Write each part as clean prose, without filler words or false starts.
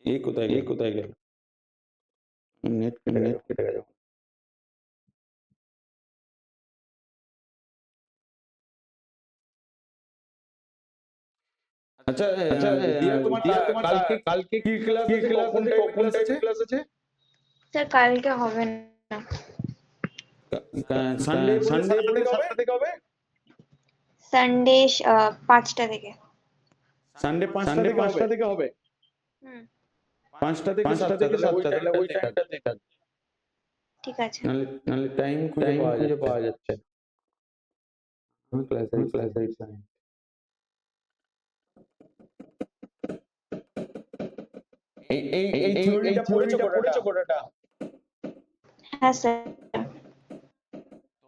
ये কোথায় গেল? নেট কেটে গেল। আচ্ছা, দিয়া তোমার কালকে কি ক্লাস আছে? কোন টাইপের ক্লাস আছে? স্যার কালকে হবে না। সানডে বলে 7টা থেকে হবে? সানডে 5টা থেকে। সানডে 5টা থেকে হবে? হুম, 5টা থেকে 7টা, তাহলে ওই টাইমটাতেই থাকবে। ঠিক আছে। নাহলে টাইম খুঁজে পাওয়া যাচ্ছে না। আমি ক্লাস 8 সায়েন্স। এই থিওরিটা পড়েছো কোটাটা? হ্যাঁ স্যার।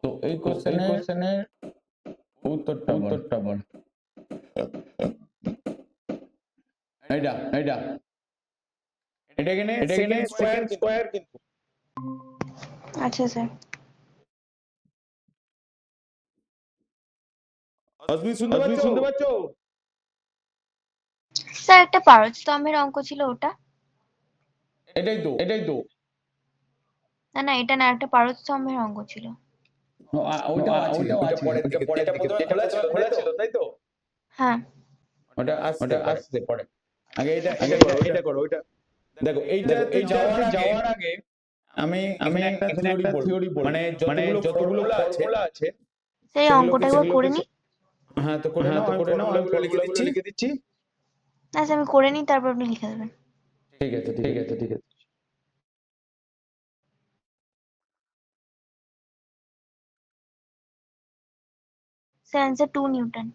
তো এই কোশ্চেনের উত্তরটা বল। এটা এখানে সেকেন্ড স্কয়ার কিন্তু। আচ্ছা স্যার। অসমি শুনতে পাচ্ছো? স্যার একটা পারস্তম্ভের অঙ্ক ছিল ওটা? এটাই তো। না এটা না, একটা পারস্তম্ভের অঙ্ক ছিল। ওইটাও আছে, ওইটা পরের দিকে। যেটা প্রথমে খোলা ছিল, তাই তো? হ্যাঁ। ওটা আসছে পরে। আগে এটা করো। ওইটা দেখো, এইটাতে যাওয়ার আগে আমি এখানে একটা থিওরি বলবো। মানে যতগুলো ফর্মুলা আছে সেই অঙ্কটা একবার করে নি। হ্যাঁ, তো করে নাও। আমি ফর্মুলাগুলো লিখে দিচ্ছি। না স্যার আমি করে নি, তারপর আপনি লিখে দেবেন। ঠিক আছে। Sir answer 2 Newton.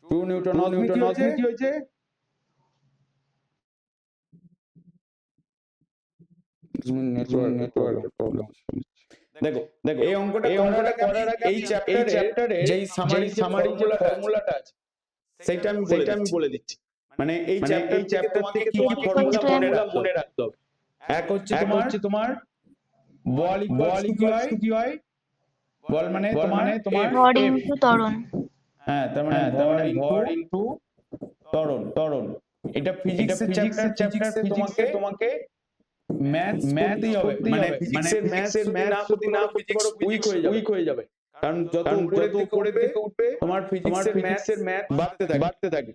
2 নিউটন। অসমি কি হয়েছে? নেটওয়ার্কের প্রবলেম। দেখো, এই অঙ্কটা করার আগে এই চ্যাপ্টারে যেই সামারি যে ফর্মুলাটা আছে সেটা আমি বলে দিচ্ছি। মানে এই চ্যাপ্টার থেকে কি কি ফর্মুলা মনে রাখতে হবে। এক হচ্ছে তোমার বল ইকুয়ালস টু কি হয়? বল মানে তোমার ভর ইনটু ত্বরণ। হ্যাঁ, তার মানে ভর ইনটু ত্বরণ। এটা ফিজিক্সের চ্যাপ্টার। ফিজিক্সে তোমাকে ম্যাথস করতেই হবে। মানে ফিজিক্সের ম্যাথস যদি না করতে পারো, ফিজিক্স উইক হয়ে যাবে। কারণ যত উপরের দিকে উঠবে তোমার ফিজিক্সের ম্যাথ বাড়তে থাকে।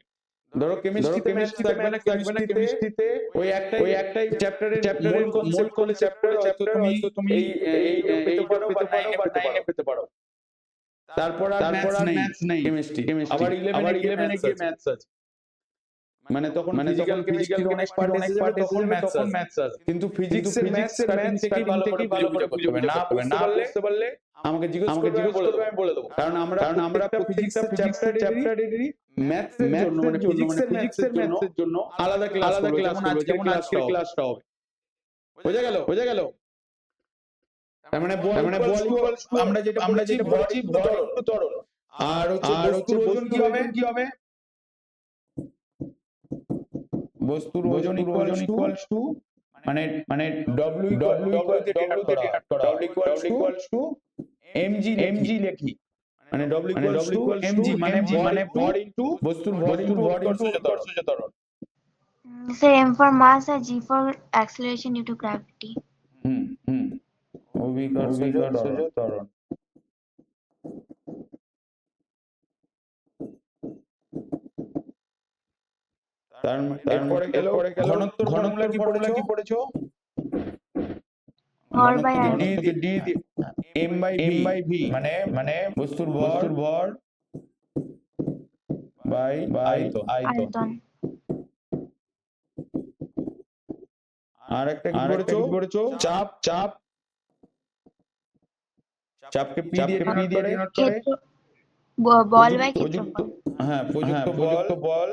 ধরো কেমিস্ট্রিতে ম্যাথস থাকবে না, কেমিস্ট্রিতে ওই একটাই চ্যাপ্টারের মূল কনসেপ্ট হয়তো তুমি এইটে পেতে পারো বা 9 পেতে পারো। তারপর আর ম্যাথস নেই কেমিস্ট্রি। আবার 11 গিয়ে ম্যাথস আছে। মানে তখন ফিজিক্যাল কেমিস্ট্রির অনেক পার্ট এসে যাবে, তখন ম্যাথস আছে। কিন্তু ফিজিক্সের ম্যাথস স্টার্টিং থেকেই ভালো করে বুঝে বুঝে করতে হবে। না বুঝতে পারলে আমাকে জিজ্ঞেস করবে, আমি বলে দেবো। কারণ আমরা প্রত্যেকটা চ্যাপ্টারেরই ম্যাথসের জন্য, মানে ফিজিক্সের ম্যাথসের জন্য আলাদা ক্লাস করব। যেমন আজকের ক্লাসটা হবে। বোঝা গেল? তার মানে বল ইকুয়ালস টু আমরা যেটা বলেছি ভর ইনটু ত্বরণ। আর হচ্ছে বস্তুর ওজন কি হবে? বস্তুর ওজন ইকুয়ালস টু মানে W কে ডিনোট করা হয়। W ইকুয়ালস টু mg লিখি। মানে W ইকুয়ালস টু mg মানে ভর ইনটু বস্তুর ভর ইনটু উৎকর্ষজ ত্বরণ। স্যার m for mass আর g for acceleration due to gravity. অভিকর্ষজ ত্বরণ। এরপরে গেল ঘনত্বর ফর্মুলা কি পড়েছো? ভর বাই ঘনত্বকে d দিয়ে m by v মানে বস্তুর ভর বাই আয়তন। আর একটা কি পড়েছো? চাপকে p দিয়ে ডিনোট করে। বল বাই ক্ষেত্রফল। হ্যাঁ, প্রযুক্ত বল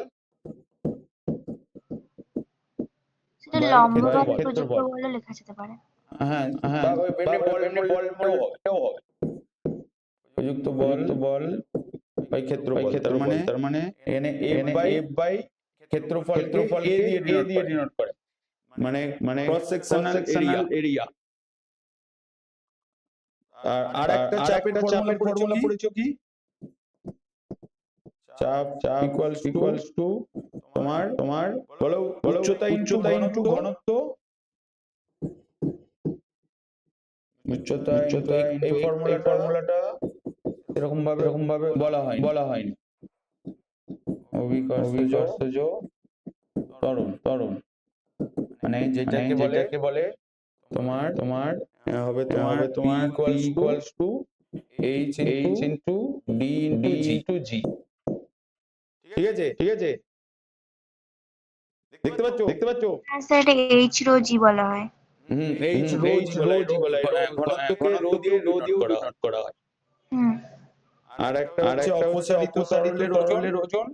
সেটা লম্ব বা প্রযুক্ত বলে লেখা যেতে পারে। হ্যাঁ, এমনি বল বললেও হবে। প্রযুক্ত বল বাই ক্ষেত্রফল। তার মানে এখানে f বাই ক্ষেত্রফলকে a দিয়ে ডিনোট করে। মানে ক্রস সেকশনাল এরিয়া। আর একটা চাপের ফর্মুলা পড়েছো কি? চাপ ইকুয়ালস টু তোমার বলো উচ্চতা ইনটু ঘনত্ব উচ্চতা ইনটু এই ফর্মুলাটা এরকম ভাবে বলা হয়নি অভিকর্ষজ ত্বরণ মানে যেটাকে বলে তোমার হবে P equals to H into D into G ঠিক আছে দেখতে পাচ্ছ হ্যাঁ স্যার, এটা এইচ রো জি বলা হয়। H rho G বলা হয় ঘনত্বকে রো দিয়ে ডিনোট করা হয় হুম। আর একটা হচ্ছে অপসারিত তরলের ওজন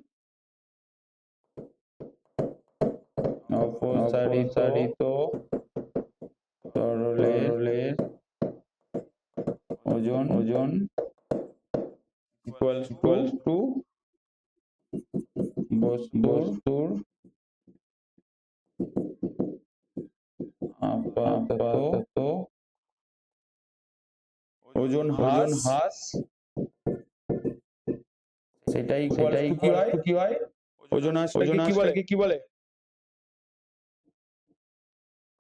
অপসারিত তরলের ওজন ইকুয়ালস টু বস্তুর আপাতত ওজন হ্রাস সেটা ইকুয়ালস টু কি হয় ওজন হ্রাসটাকে কি বলে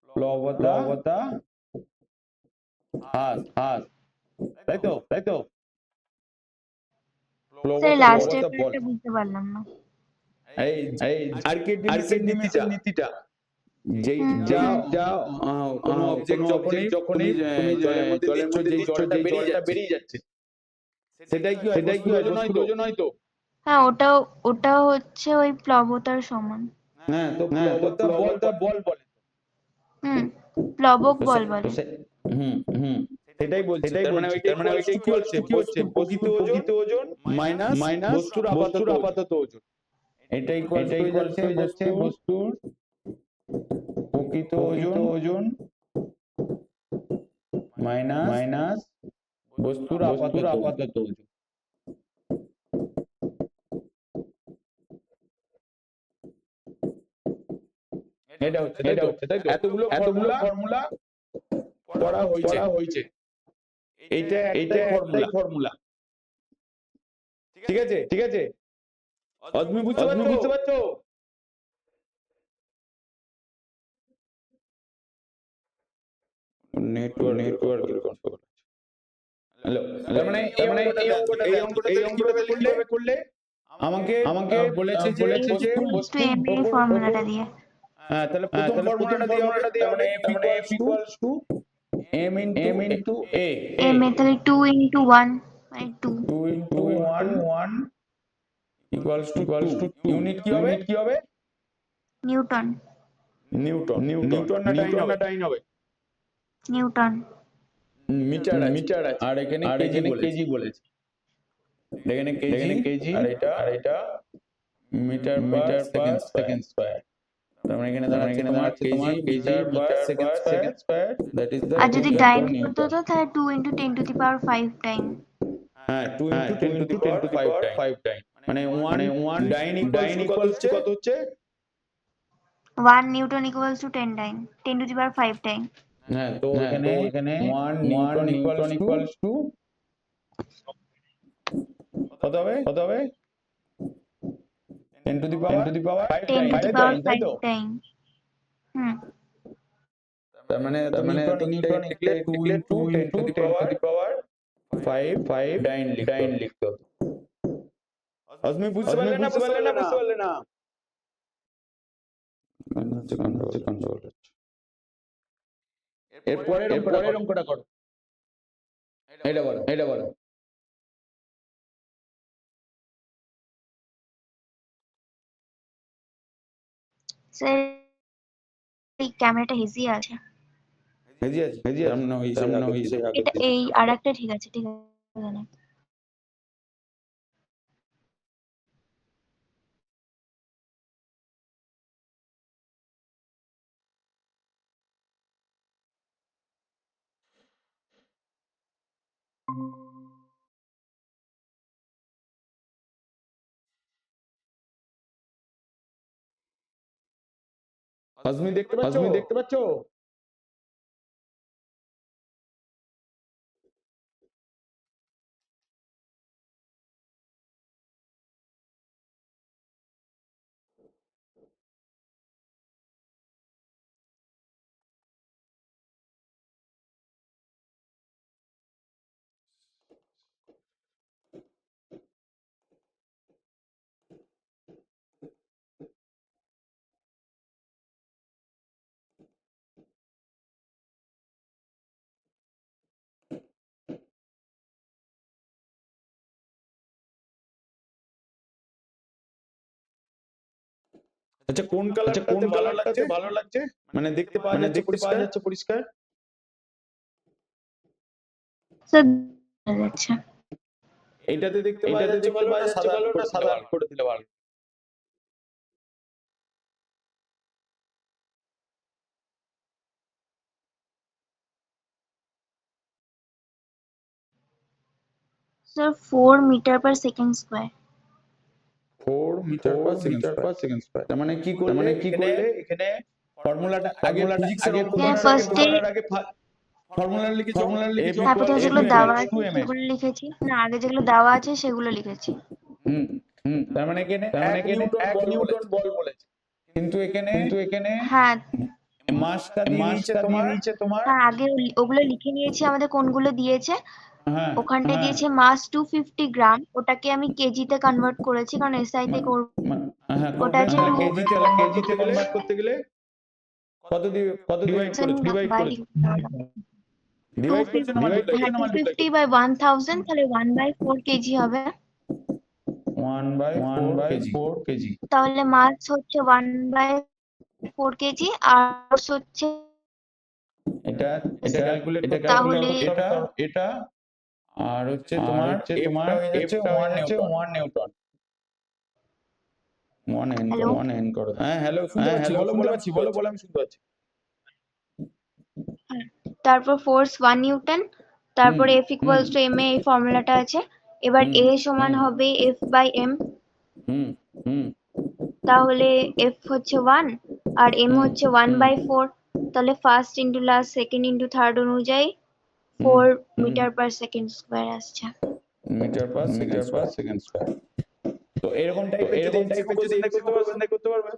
প্লবতা হ্রাস তাই তো স্যার লাস্ট প্লবতা বল পেপারটা বুঝতে পারলাম না। এই আর্কিমিডিসের নীতিটা যেইটা কোনো অবজেক্ট যখনই তুমি জলের মধ্যে দিচ্ছ যেই জলটা বেরিয়ে যাচ্ছে সেটাই কি হয় বস্তুর ওজন হয় তো হ্যাঁ, ওটা হচ্ছে ওই প্লবতার সমান। হ্যাঁ তো প্লবতা বল বলে হুম, প্লবক তো বল বলে। হুম সেটাই বলছি তার মানে ওইটাই কি হচ্ছে বস্তুর প্রকৃত ওজন মাইনাস বস্তুর আপাতত ওজন এটা ইকুয়ালস হয়ে যাচ্ছে বস্তুর প্রকৃত ওজন মাইনাস বস্তুর আপাতত ওজন এটা হচ্ছে তাই তো এতগুলো ফর্মুলা পড়া হয়েছে এইটা একটাই ফর্মুলা ঠিক আছে তুমি বুঝতে পারছো নেটওয়ার্কের কন্ট্রোল হ্যালো তার মানে এই অঙ্কটা কিভাবে করলে আমাকে বলেছে যে একটু এম এ ফর্মুলাটা দিয়ে। হ্যাঁ তাহলে প্রথম ফর্মুলাটা দেওয়া হবে তার মানে F equals to m into a M A তাহলে 2 into 1 মানে 2 2 into 1 equals to 2 ইউনিট কি হবে নিউটন। নিউটন না ডাইন হবে নিউটন। মিটার আছে আর এখানে কেজি বলেছে এখানে কেজি আর এটা মিটার পার সেকেন্ড স্কয়ার তার মানে এখানে দাঁড়াচ্ছে তোমার K G metre per second square that is the আর যদি কেজি ডাইন পার করতে নিউটন হতো তাহলে 2 into 10 to the power 5 time. হ্যাঁ 2 into 10 to the power 5 time মানে 1 ডাইন ইকুয়ালস টু কত হচ্ছে 1 Newton equals to 10 time 10 to the power 5 time. হ্যাঁ তো এখানে 1 নিউটন ইকুয়ালস টু কত হবে 10 to the power 5 10 to the time power তাই 5 তো টাইম। হুম। তার মানে নিউটন লিখলে 2 into 10 to the power 5 ডাইন লিখতে হতো তুমি বুঝতে পারলে না কন্ট্রোল এর পরের অঙ্কটা করো এটা বলো স্যার এই ক্যামেরাটা হেজিয়ে আছে। হেজি আছে সামনে হইছে এটা এই আরেকটা ঠিক আছে না। তুমি দেখতে পাচ্ছো আচ্ছা কোন কালারটাতে ভালো লাগছে মানে দেখতে পাওয়া যাচ্ছে পরিষ্কার স্যার যাচ্ছে। এইটাতে দেখতে পাওয়া যাচ্ছে ভালো না সাদা করে দিলে ভালো sir 4 metre per second square. 4 metre per second square তার মানে কি করলে এখানে ফর্মুলাটা আগে ফিজিক্সের অঙ্ক হ্যাঁ, করার first এ আগে ফর্মুলা লিখেছো F তারপর equal যেগুলো M দেওয়া equals আছে 2ml সেগুলো লিখেছি, না আগে যেগুলো দেওয়া আছে সেগুলো লিখেছি। হুম তার মানে এখানে 1 নিউটন বল বলেছে কিন্তু এখানে হ্যাঁ মাসটা দিয়ে নিয়েছে তোমার হ্যাঁ, আগে ওগুলো লিখে নিয়েছি আমাদের কোনগুলো দিয়েছে। হ্যাঁ ওখানটায় দিয়েছে মাস 250 গ্রাম, ওটাকে আমি কেজিতে কনভার্ট করেছি কারণ এসআই তে করব। হ্যাঁ ওটা আছে কেজিতে কনভার্ট করতে গেলে কত ডিভাইড করেছো ডিভাইড করছো না হ্যাঁ 250 বাই 1000 তাহলে 1/4 কেজি হবে। 1/4 কেজি তাহলে মাস হচ্ছে 1/4 কেজি আর হচ্ছে এটা ক্যালকুলেট করতে তাহলে এটা আর হচ্ছে তোমার এফটা হয়ে যাচ্ছে 1 নিউটন 1 এন করো হ্যাঁ হ্যালো শুনতে পাচ্ছি বলো আমি শুনতে পাচ্ছি তারপর ফোর্স 1 নিউটন, তারপর F equals two M A এই ফর্মুলাটা আছে। এবার A সমান হবে F বাই M, হুম হুম তাহলে F হচ্ছে 1 আর M হচ্ছে 1/4, তাহলে first into last second into third অনুযায়ী 4 মিটার পার সেকেন্ড স্কোয়ার আসছে। মিটার পার সেকেন্ড স্কয়ার তো এরকম টাইপের যদি কোশ্চেন করতে পারবে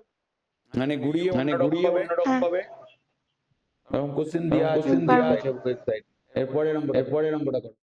মানে ঘুরিয়ে অন্যরকম ভাবে এরকম কোশ্চেন দেওয়া আছে ওয়েবসাইট এরপরে নম্বরটা করো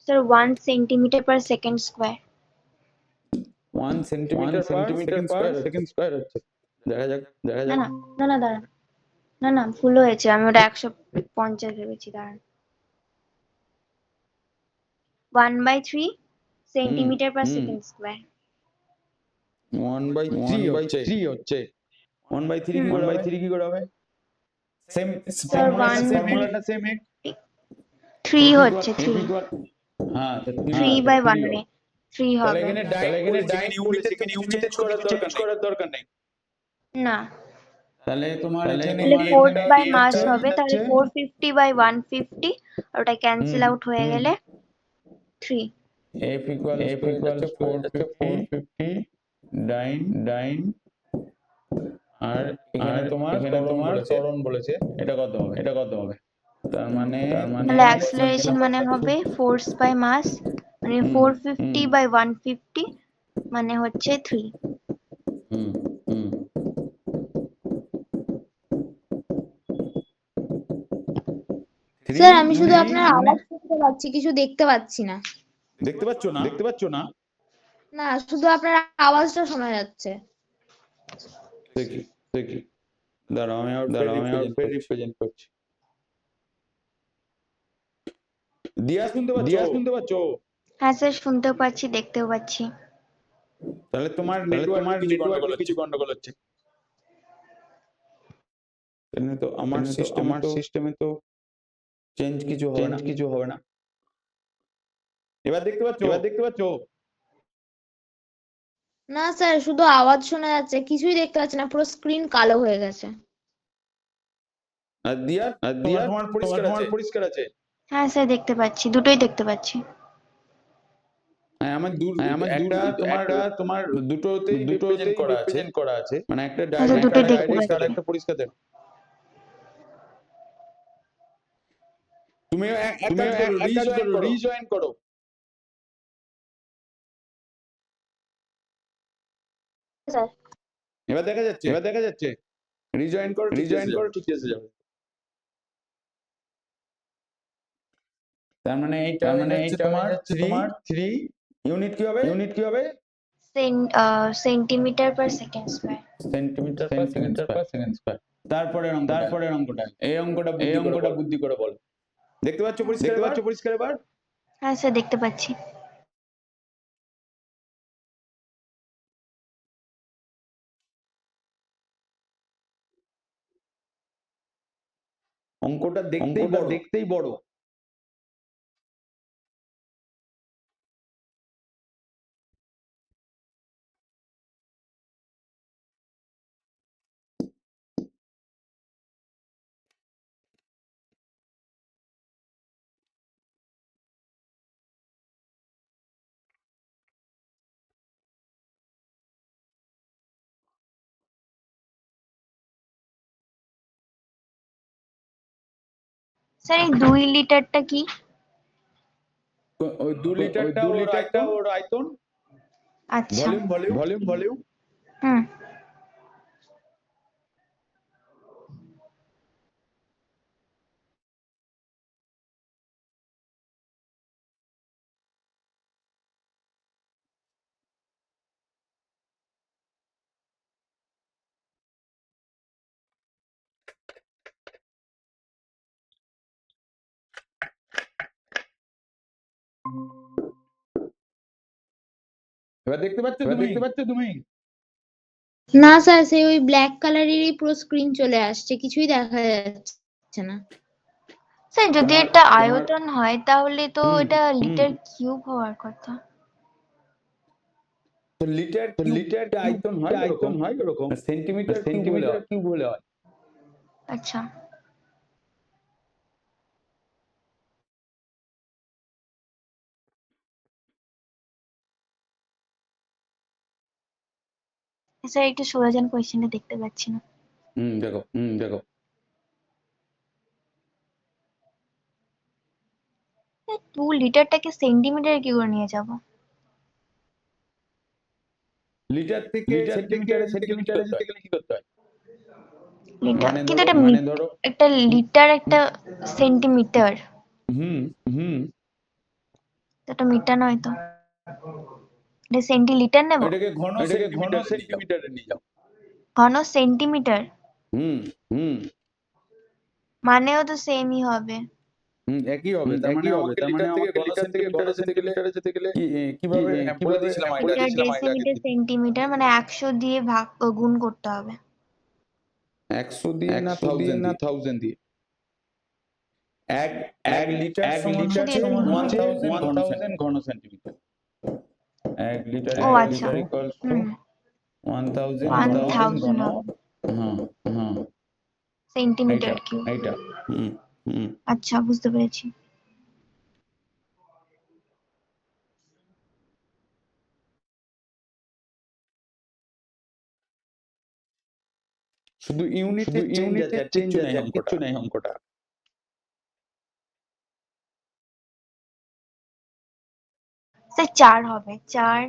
স্যার 1 সেন্টিমিটার পার সেকেন্ড স্কোয়ার। 1 সেন্টিমিটার পার সেকেন্ড স্কয়ার হচ্ছে দেখা যাক না না না না দাঁড়ান, না ভুল হয়েছে, আমি ওটা 150 ভেবেছি, দাঁড়ান। 1/3 সেন্টিমিটার পার সেকেন্ড স্কোয়ার। 1/3 হচ্ছে 1/3 কি করে হবে সেম স্যার ফর্মুলাটা সেম 3 হচ্ছে 3 হ্যাঁ 3 বাই 1 মানে 3 তাহলে হবে। এখানে ডাইন বলেছে এখানে ইউনিট চেঞ্জ করার দরকার নেই না তাহলে তোমার এখানে তাহলে 4 বাই মাস হবে, তাহলে 450 বাই 150 আর ওটা ক্যান্সেল আউট হয়ে গেলে 3। F equals to 450 ডাইন আর এখানে তোমার ত্বরণ বলেছে এটা কত হবে তার মানে তাহলে অ্যাক্সেলারেশন মানে হবে ফোর্স বাই মাস, মানে 450 বাই 150 মানে হচ্ছে 3। হুম হুম স্যার আমি শুধু আপনার আওয়াজ শুনতে পাচ্ছি, কিছু দেখতে পাচ্ছি না। দেখতে পাচ্ছ না না, শুধু আপনার আওয়াজটা শোনা যাচ্ছে। দেখি দাঁড়াও আমি আউটপুট রিপ্রেজেন্ট করছি দিয়া শুনতে পাচ্ছ হ্যাঁ স্যার, শুনতেও পাচ্ছি দেখতেও পাচ্ছি। তাহলে তোমার নেটওয়ার্কে কিছু গন্ডগোল হচ্ছে এমনি তো আমার সিস্টেমে তো চেঞ্জ কিছু হবে না এবার দেখতে পাচ্ছ না স্যার, শুধু আওয়াজ শোনা যাচ্ছে, কিছুই দেখতে পাচ্ছি না, পুরো স্ক্রিন কালো হয়ে গেছে। আর দিয়া তোমার পরিষ্কার আছে হ্যাঁ স্যার দেখতে পাচ্ছি, দুটোই দেখতে পাচ্ছি। হ্যাঁ আমার তোমার দুটোতেই রিপ্রেজেন্ট করা আছে মানে একটা হ্যাঁ স্যার, ডাইরেক্ট দুটোই দেখতে পাচ্ছি। আর একটা পরিষ্কার দেখো তুমি এক কাজ করো রিজয়েন করো। স্যার এবার দেখা যাচ্ছে রিজয়েন করো ঠিক এসে যাবে। তার মানে এইটা হচ্ছে তোমার 3 ইউনিট কি হবে সেন্টিমিটার পার সেকেন্ড স্কয়ার। সেন্টিমিটার পার সেকেন্ড স্কয়ার। তারপরে অঙ্কটা এই অঙ্কটা বুদ্ধি করে বল। দেখতে পাচ্ছ পরিষ্কার এবার? হ্যাঁ স্যার দেখতে পাচ্ছি। অঙ্কটা দেখতেই বড়। স্যার এই 2 লিটারটা কি? ওই 2 লিটারটা ওর আয়তন, আচ্ছা। ভলিউম। হুম। এবার দেখতে পাচ্ছ তুমি? না স্যার, সেই ওই ব্ল্যাক কালারেরই পুরো স্ক্রিন চলে আসছে, কিছুই দেখা যাচ্ছে না। স্যার যদি তোমার- এটা তোমার- আয়তন হয় তাহলে তো হুম, এটা লিটার কিউব হওয়ার কথা। তো লিটার আয়তন হয় ওরকম, সেন্টিমিটার কিউব হলে হয়। আচ্ছা। স্যার একটু সরাজান কোয়েশ্চেনটা দেখতে পাচ্ছি না। দেখো 2 লিটারটাকে সেন্টিমিটারে কি করে নিয়ে যাব? লিটার থেকে সেন্টিমিটারে যেতে গেলে কি করতে হয়? লিটার মানে কিন্তু ধরো- এটা মানে ধরো একটা লিটার একটা সেন্টিমিটার, হুম তো এটা মিটার নয় তো, এটা সেন্টিলিটার নেব। এটাকে ঘন সেন্টিমিটারে নিয়ে যাও। ঘন সেন্টিমিটার হুম মানেও তো সেমই হবে। একই হবে। তার মানে আমাকে লিটার থেকে ঘন সেন্টিমিটারে যেতে গেলে কিভাবে বলে দিয়েছিলাম আইডিয়া এটা ডেসিমিটার সেন্টিমিটার মানে 100 দিয়ে গুণ করতে হবে। 100 দিয়ে না 1000 দিয়ে? এক লিটার সমান হচ্ছে 1000 ঘন সেন্টিমিটার। 1 লিটার ও আচ্ছা। ইকুয়ালস টু হুম 1000 ঘন হ্যাঁ সেন্টিমিটার কিউব। এইটা হুম আচ্ছা বুঝতে পেরেছি। শুধু ইউনিটের চেঞ্জ আছে, আর কিচ্ছু নেই অঙ্কটা। স্যার 4 হবে, 4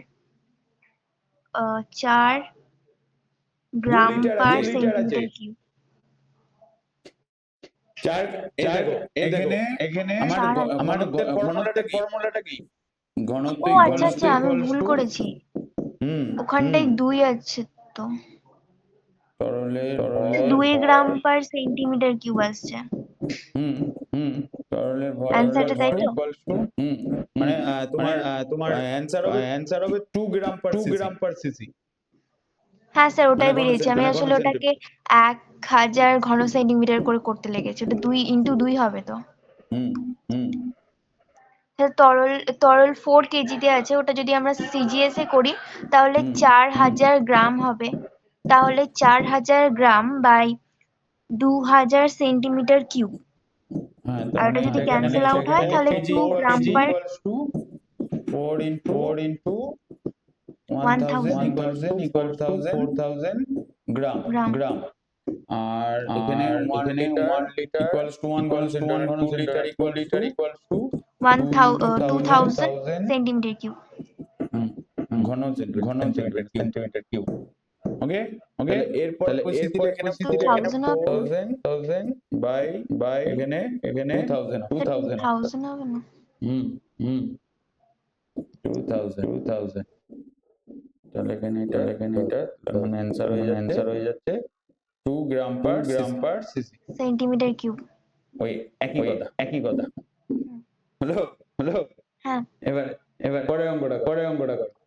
গ্রাম লিটার পার আছে, সেন্টিমিটার কিউব। 4 এই দেখো এখানে আমার চার আছে। ঘনত্বের ফর্মুলাটা কি? ও আচ্ছা আচ্ছা আমি ভুল করেছি, ওখানটায় 2 আছে তো, তরলের 2 গ্রাম পার সেন্টিমিটার কিউব আসছে হুম তরলের ভর অ্যান্সারটা, তাই তো? মানে তোমার অ্যানসার হবে 2 গ্রাম পার সিসি। হ্যাঁ স্যার ওটাই মানে বেরিয়েছে, আমি আসলে ওটাকে 1000 ঘন সেন্টিমিটার করে করতে লেগেছে, ওটা 2 ইন্টু 2 হবে তো। হুম তাহলে তরল 4 কেজিতে আছে, ওটা যদি আমরা সিজিএস এ করি তাহলে 4000 গ্রাম হবে, তাহলে 4000 গ্রাম বাই 2000 সেন্টিমিটার কিউব, হ্যাঁ আর ওটা যদি ক্যান্সেল আউট হয় তাহলে 2 গ্রাম পার 4 into 1000 1000 equals to 4000 গ্রাম। গ্রাম। আর এখানে 1 লিটার ইকুয়ালস টু 1 ঘনসেন্টিমিটার, 2 litre equals to 2000 centimetre cube. ঘনসেন্টিমিটার কিউব। ওকে ওকে, এরপর তাহলে পরিস্থিতিটা এখানে 2000 হবে। 1000 বাই এখানে 2000 1000 হবে না? হুম হুম 2000 তাহলে এখানে এটা তার মানে অ্যানসার হয়ে যাচ্ছে 2 গ্রাম পার সিসি। Centimetre cube. ওই একই কথা হলো হলো হ্যাঁ এবার পরের অঙ্কটা কর।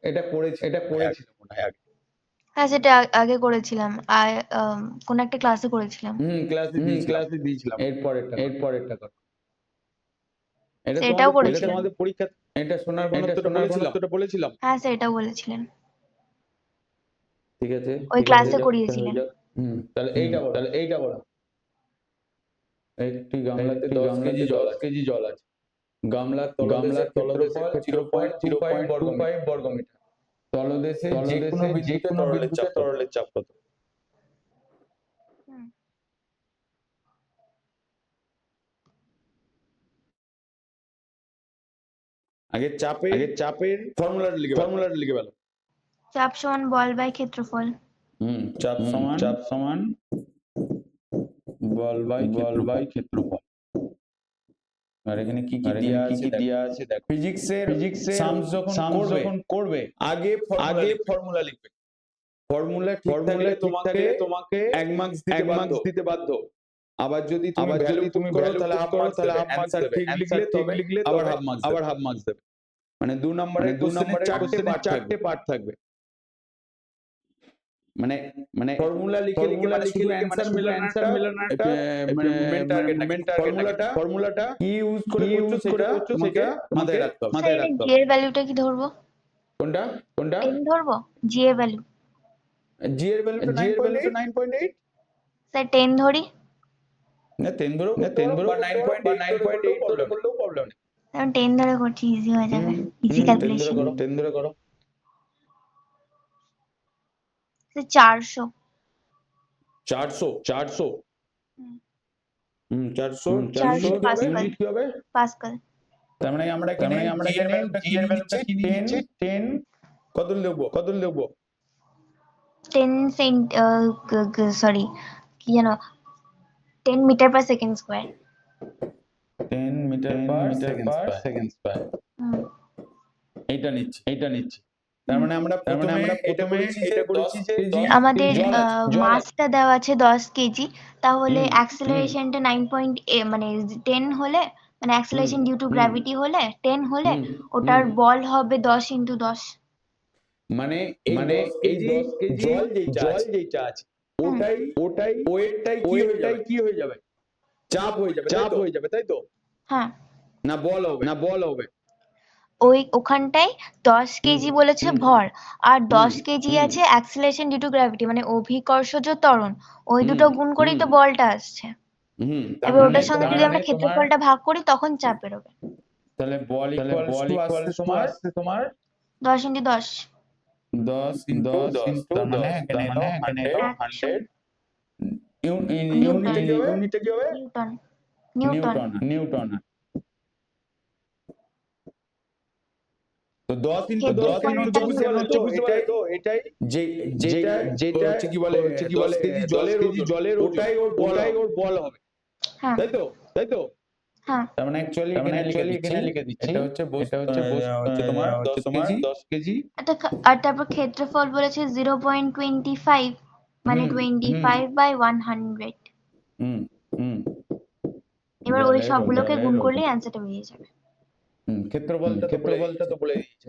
এটা করেছিল মনে হয় আগে। হ্যাঁ, সেটা আগে করেছিলাম, আর কোন একটা ক্লাসে করেছিলাম। ক্লাসে দিয়েছিলাম। এরপরেরটা কর। এটা সেটাও করেছিলাম। তোমাদের পরীক্ষা, এটা সোনার ঘনত্বটা বলেছিলাম। হ্যাঁ, সেটাও বলেছিলেন, ঠিক আছে, ওই ক্লাসে করিয়েছিলেন। তাহলে এইটা বলো। একটি গামলাতে 10 কেজি জল আছে। গামলার তলদেশের ক্ষেত্রফল 0.25 বর্গমিটার। তলদেশে যে কোনো বিন্দুতে তরলের চাপ কত? হুম। আগে চাপের ফর্মুলাটা লিখে ফেলো। চাপ সমান বল বাই ক্ষেত্রফল। চাপ সমান বল বাই ক্ষেত্রফল। আর এখানে কি দেয়া আছে দেখো। ফিজিক্সের সামস যখন করবে আগে ফর্মুলা লিখবে। ফর্মুলা ঠিক থাকলে তোমাকে 1 মার্কস দিতে বাধ্য। আবার যদি তুমি ভ্যালু পুট করো তাহলে হাফ মার্কস দেবে। অ্যানসার ঠিক লিখলে তবে আবার হাফ মার্কস দেবে। মানে 2 নম্বরের কোশ্চেনে 4টে পার্ট থাকবে। মানে ফর্মুলা লিখে মানে শুধু অ্যানসার মেলানোটা ফর্মুলাটা কি ইউজ করে করছো সেটা মাথায় রাখতে হবে। জি এর ভ্যালুটা কি ধরবো? কোনটা 10 ধরবো, জি এর ভ্যালু। জি এর ভ্যালুটা 9.8। স্যার 10 ধরি। না 10 ধরো বা 9.8 করলেও প্রবলেম নেই। কারণ 10 ধরে করছি, ইজি হয়ে যাবে, ইজি ক্যালকুলেশন। 10 ধরে করো। স্যার 400। 400 হুম। 400 পাস্কাল। ইউনিট কি হবে? পাস্কাল। তার মানে আমরা এখানে জি এর ভ্যালুটা কি নিচ্ছি? 10 কত লিখবো? 10 সরি, কি যেন, 10 metre per second square. 10 metre per second square. এইটা নিচ্ছি। তার মানে আমরা প্রথমে এটা করেছি যে 10 কেজি আমাদের জল আছে। মাসটা দেওয়া আছে 10 কেজি, তাহলে অ্যাক্সেলারেশনটা 9. মানে 10 হলে, মানে অ্যাক্সেলারেশন ডিউ টু গ্র্যাভিটি হলে 10 হলে ওটার বল হবে 10 × 10। মানে এই 10 কেজি যেটা আছে ওটাই ওয়েটটাই কি হয়ে যাবে? চাপ হয়ে যাবে তাই তো? হ্যাঁ, না বল হবে? ওই ওখানটায় 10 কেজি বলেছে ভর, আর 10 কেজি আছে অ্যাক্সেলারেশন ডিউ টু গ্র্যাভিটি, মানে অভিকর্ষজ ত্বরণ, ওই দুটো গুণ করেই তো বলটা আসছে। এবার ওটার সঙ্গে যদি আমরা ক্ষেত্রফলটা ভাগ করি তখন চাপ বেরোবে। তাহলে বল ইকুয়ালস টু আসছে তোমার 10 × 10। 10 × 10 তার মানে এখানে এলো 100 ইউনিটে কি হবে? নিউটন। তো 10 × 10 বুঝতে পারলে তো? এটাই যেটা হচ্ছে কি বলে 10 কেজি জলের ওটাই ওর বল হবে। হ্যাঁ, তাই তো? হ্যাঁ। তার মানে অ্যাকচুয়ালি এখানে লিখে দিচ্ছি। এটা হচ্ছে তোমার 10 কেজি। আর তারপর ক্ষেত্রফল বলেছে 0.25, মানে 25/100। হুম হুম এবার ওই সবগুলোকে গুণ করলেই অ্যান্সারটা বেরিয়ে যাবে। ক্ষেত্রফলটা তো বলে দিয়েছে।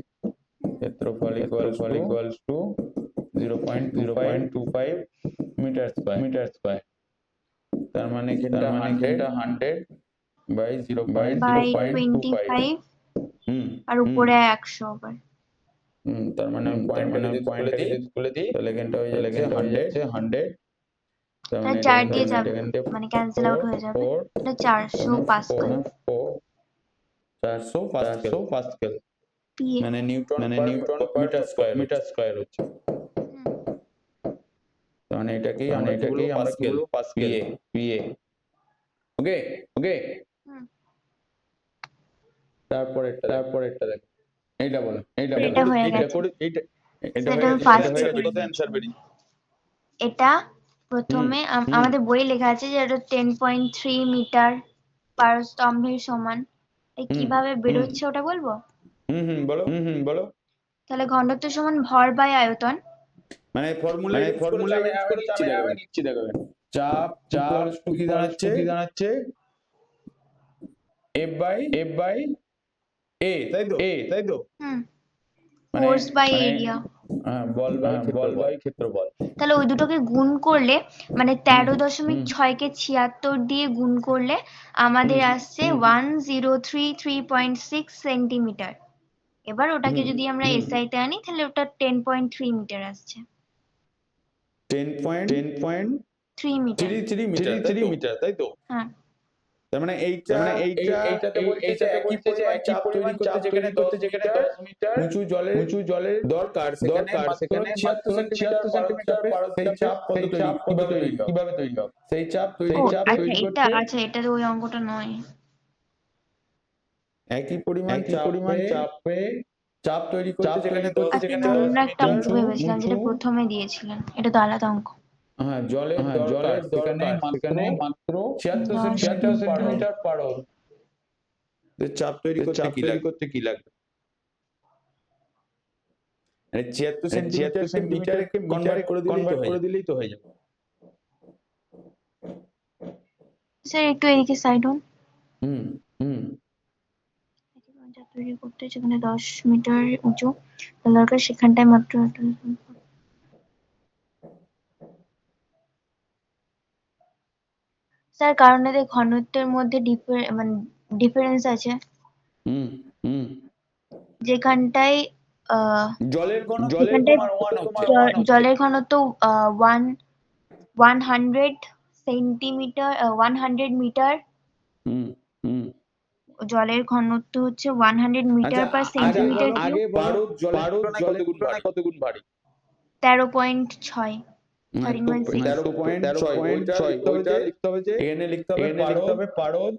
ক্ষেত্রফল ইকুয়ালস টু 0.25 মিটার স্কয়ার। তার মানে এটা 100 বাই 0.25 আর উপরে 100 আবার। তার মানে পয়েন্টটা যদি তুলে দিই তাহলে এখানটা হয়ে যাচ্ছে 100। তার মানে 4 দিয়ে যাবে, মানে ক্যান্সেল আউট হয়ে যাবে। এটা 400 পাস্কাল। 400 Pascal PA. মানে নিউটন পার মিটার স্কয়ার হচ্ছে। তার মানে এটাকেই আমরা কি বলবো পাস্কেল পিএ ওকে ওকে হুম। তারপরেরটা দেখো এইটা বলো এটা হয়ে এইটা গেছে। করে এইটা এটা সেটা হয়ে আমি গেছে ফার্স্ট এটা হয়ে গেছে করে কত অ্যানসার বেরিয়েছে এটা প্রথমে আমাদের বইয়ে লেখা আছে যে এটা 10.3 মিটার পার স্তম্ভের সমান। এই কিভাবে বেরোচ্ছে ওটা বলবো? বলো তাহলে ঘনত্ব সমান ভর বাই আয়তন। মানে ফর্মুলা ইউজ করেছে আমি লিখছি দেখো চাপ ইকুয়ালস টু কি দাঁড়াচ্ছে F বাই A তাই তো হুম। মানে ফোর্স বাই এরিয়া। বল বাই ক্ষেত্রফল তাহলে ওই দুটোকে গুণ করলে মানে 13.6 কে 76 দিয়ে গুণ করলে আমাদের আসছে 1033.6 সেন্টিমিটার। এবার ওটাকে যদি আমরা এসআই তে আনি তাহলে ওটা 10.3 মিটার আসছে। 3 মিটার। 10.33 মিটার তাই তো হ্যাঁ। তার মানে এইটাতে বলছে যে একই পরিমাণ চাপ তৈরি করতে যেখানে 10 মিটার উঁচু জলের দরকার সেখানে মাত্র 76 সেন্টিমিটার পারদ সেই চাপ কিভাবে তৈরি হবে সেই চাপ ও আচ্ছা তৈরি এটা করতে এটা তো ওই অঙ্কটা নয়। একই পরিমাণ চাপে চাপ তৈরি করতে যেখানে আচ্ছা না, অন্য একটা অঙ্ক ভেবেছিলাম যেটা প্রথমে দিয়েছিলেন, এটা তো আলাদা অঙ্ক। হ্যাঁ জলের দরকার সেখানে মাত্র 76 সেন্টিমিটার পারদ চাপ তৈরি করতে কি লাগবে মানে 76 সেন্টিমিটারকে মিটারে কনভার্ট করে দিলেই তো হয়ে যাবে স্যার একটু এদিকে সাইড হন। হুম যা তৈরি করতে যেখানে 10 মিটার উঁচু দরকার সেখানটায় মাত্র স্যার কারণ এদের ঘনত্বের মধ্যে মানে ডিফারেন্স আছে। হুম যেখানটায় জলের ঘনত্ব যেখানটায় তোমার 1 হচ্ছে জলের ঘনত্ব 100 সেন্টিমিটার 100 মিটার। হুম জলের ঘনত্ব হচ্ছে 100 মিটার পার সেন্টিমিটার কিউব। পারদ জলের তুলনায় কত গুণ ভারী 13.6 13.6 ওইটা লিখতে হবে যে এখানে লিখতে হবে পারদ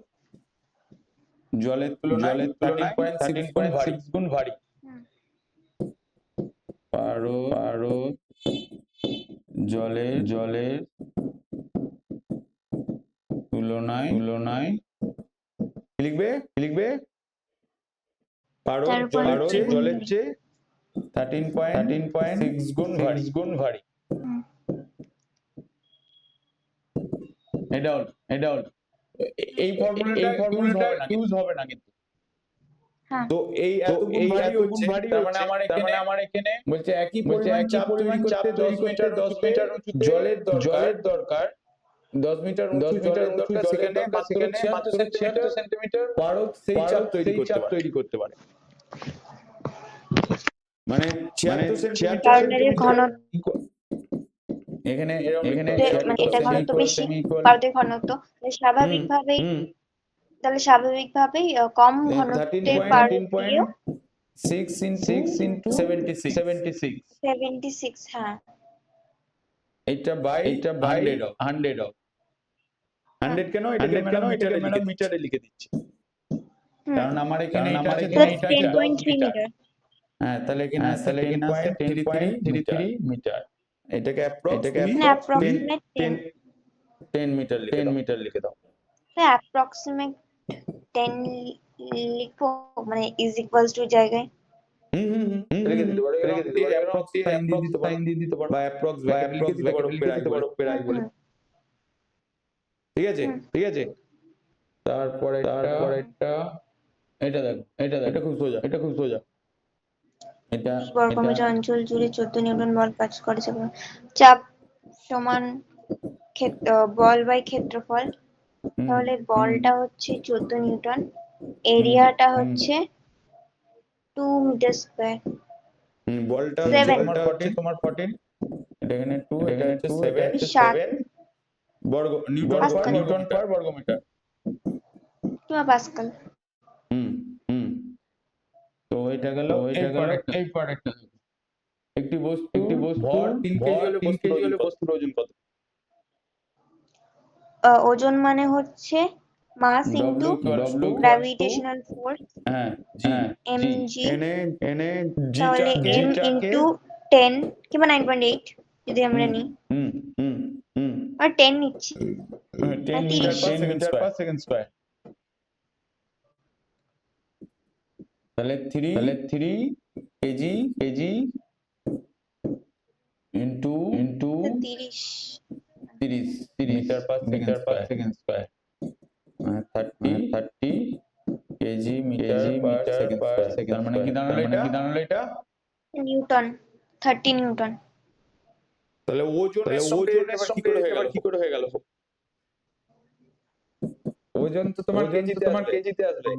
জলের তুলনায় 13.6 গুণ ভারী পারদ জলের তুলনায় কি লিখবে পারদ জলের চেয়ে 13.6 গুণ ভারী এটা হলো এই ফর্মুলাটা ইউজ হবে না কিন্তু হ্যাঁ। তো এই এত গুণ ভারী তার মানে আমার এখানে বলছে একই পরিমাণ চাপ তৈরি করতে 10 মিটার উঁচুতে জলের দরকার 10 মিটার উঁচু জলের দরকার সেখানে মাত্র 76 সেন্টিমিটার পারদ সেই চাপ তৈরি করতে পারে মানে 76 সেন্টিমিটার এখানে মানে এটা ঘনত্ব বেশি পারদের ঘনত্ব স্বাভাবিকভাবেই কম ঘনত্বের পারদ দিয়েও 6 into 76 হ্যাঁ। এটা বাই 100 কেন এটাকে ম্যাডাম মিটারে লিখে দিচ্ছি কারণ আমার এখানে এটা আছে 10.3 মিটার। হ্যাঁ তাহলে এখানে আছে 10.33 মিটার এটাকে অ্যাপ্রক্সিমেট 10 মিটার লিখে দাও অ্যাপ্রক্সিমেট 10 লিখবো মানে ইজ ইকুয়ালস টু জায়গায় রেখে দিতে পারো অ্যাপ্রক্স সাইন দিয়ে দিতে পারো বা অ্যাপ্রক্স ব্র্যাকেট লিখে দিতে পারো প্রায় বলে ঠিক আছে তারপরে এটা দেখো এটা খুব সোজা এটা বর্গমিটার অঞ্চল জুড়ে 14 নিউটন বল কাজ করে চাপ সমান বল বাই ক্ষেত্রফল। তাহলে বলটা হচ্ছে 14 নিউটন, এরিয়াটা হচ্ছে 2 মিটার স্কয়ার। বলটা হচ্ছে তোমার 14 এটা এখানে 2 এটা হচ্ছে 7 বর্গ নিউটন পার বর্গমিটার কিংবা পাস্কাল। তো এটা গেল এই পার্টটা একটি বস্তু ভর 3 কেজি হলে বস্তুর ওজন কত? ওজন মানে হচ্ছে mass into W gravitational force হ্যাঁ mg, এনে তাহলে জিটাকে m ইনটু 10 কিংবা 9.8 যদি আমরা নিই, হুম হুম হুম আর 10 নিচ্ছি, 10 মিটার পার সেকেন্ড স্কয়ার। তাহলে 3 KG into 30 30 metre per second square 30 KG metre per second square. তার মানে কি দাঁড়ালো এটা? Newton, 30 newton. তাহলে ওজনের সঙ্গে এটা আবার কি করে হয়ে গেল? ওজন তো তোমার কেজিতে আসবে।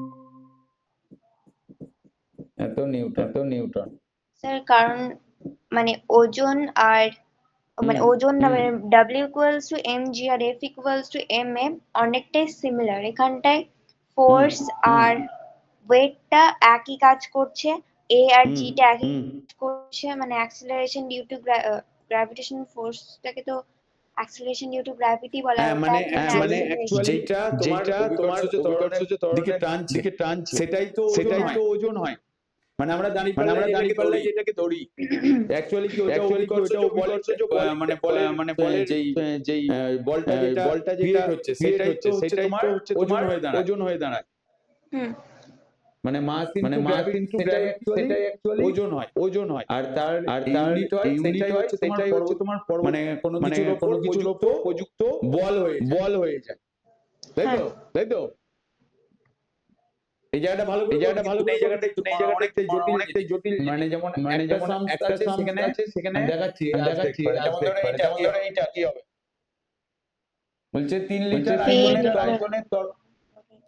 এত নিউটন। স্যার কারণ মানে ওজন আর মানে ওজন না মানে W ইকুয়ালস টু mg আর F ইকুয়ালস টু ma অনেকটাই সিমিলার। এখানটায় ফোর্স আর ওয়েটটা একই কাজ করছে, a আর g টা একই কাজ করছে, মানে অ্যাক্সিলারেশন ডিউ টু গ্র্যাভিটেশনাল ফোর্সটাকে তো অ্যাক্সিলারেশন ডিউ টু গ্র্যাভিটি বলা হয়, ওটা মানে যেটা তোমার অভিকর্ষ যে ত্বরণের দিকে টানছে সেটাই তো ওজন হয়। মানে আমরা দাঁড়িয়ে পারলে এটাকে ধরি। অ্যাকচুয়ালি কি ওটা অভিকর্ষ যে বলে মানে বলের যেই বলটা যেটা ক্রিয়েট হচ্ছে সেটাই তো হচ্ছে তোমার ওজন হয়ে দাঁড়ায়। মানে মাস ইনটু গ্র্যাভিটি সেটাই অ্যাকচুয়ালি ওজন হয়। আর তার ইউনিট হয় সেটাই হচ্ছে তোমার মানে কোনো কিছুর উপর প্রযুক্ত বল হয়ে যায়। তাই তো? এই জায়গাটা ভালো করে এই জায়গাটাই অনেকটাই জটিল মানে যেমন একটা সাম আছে সেখানে দেখাচ্ছি যেমন ধরো এইটা কি হবে? বলছে 3 লিটার আয়তনের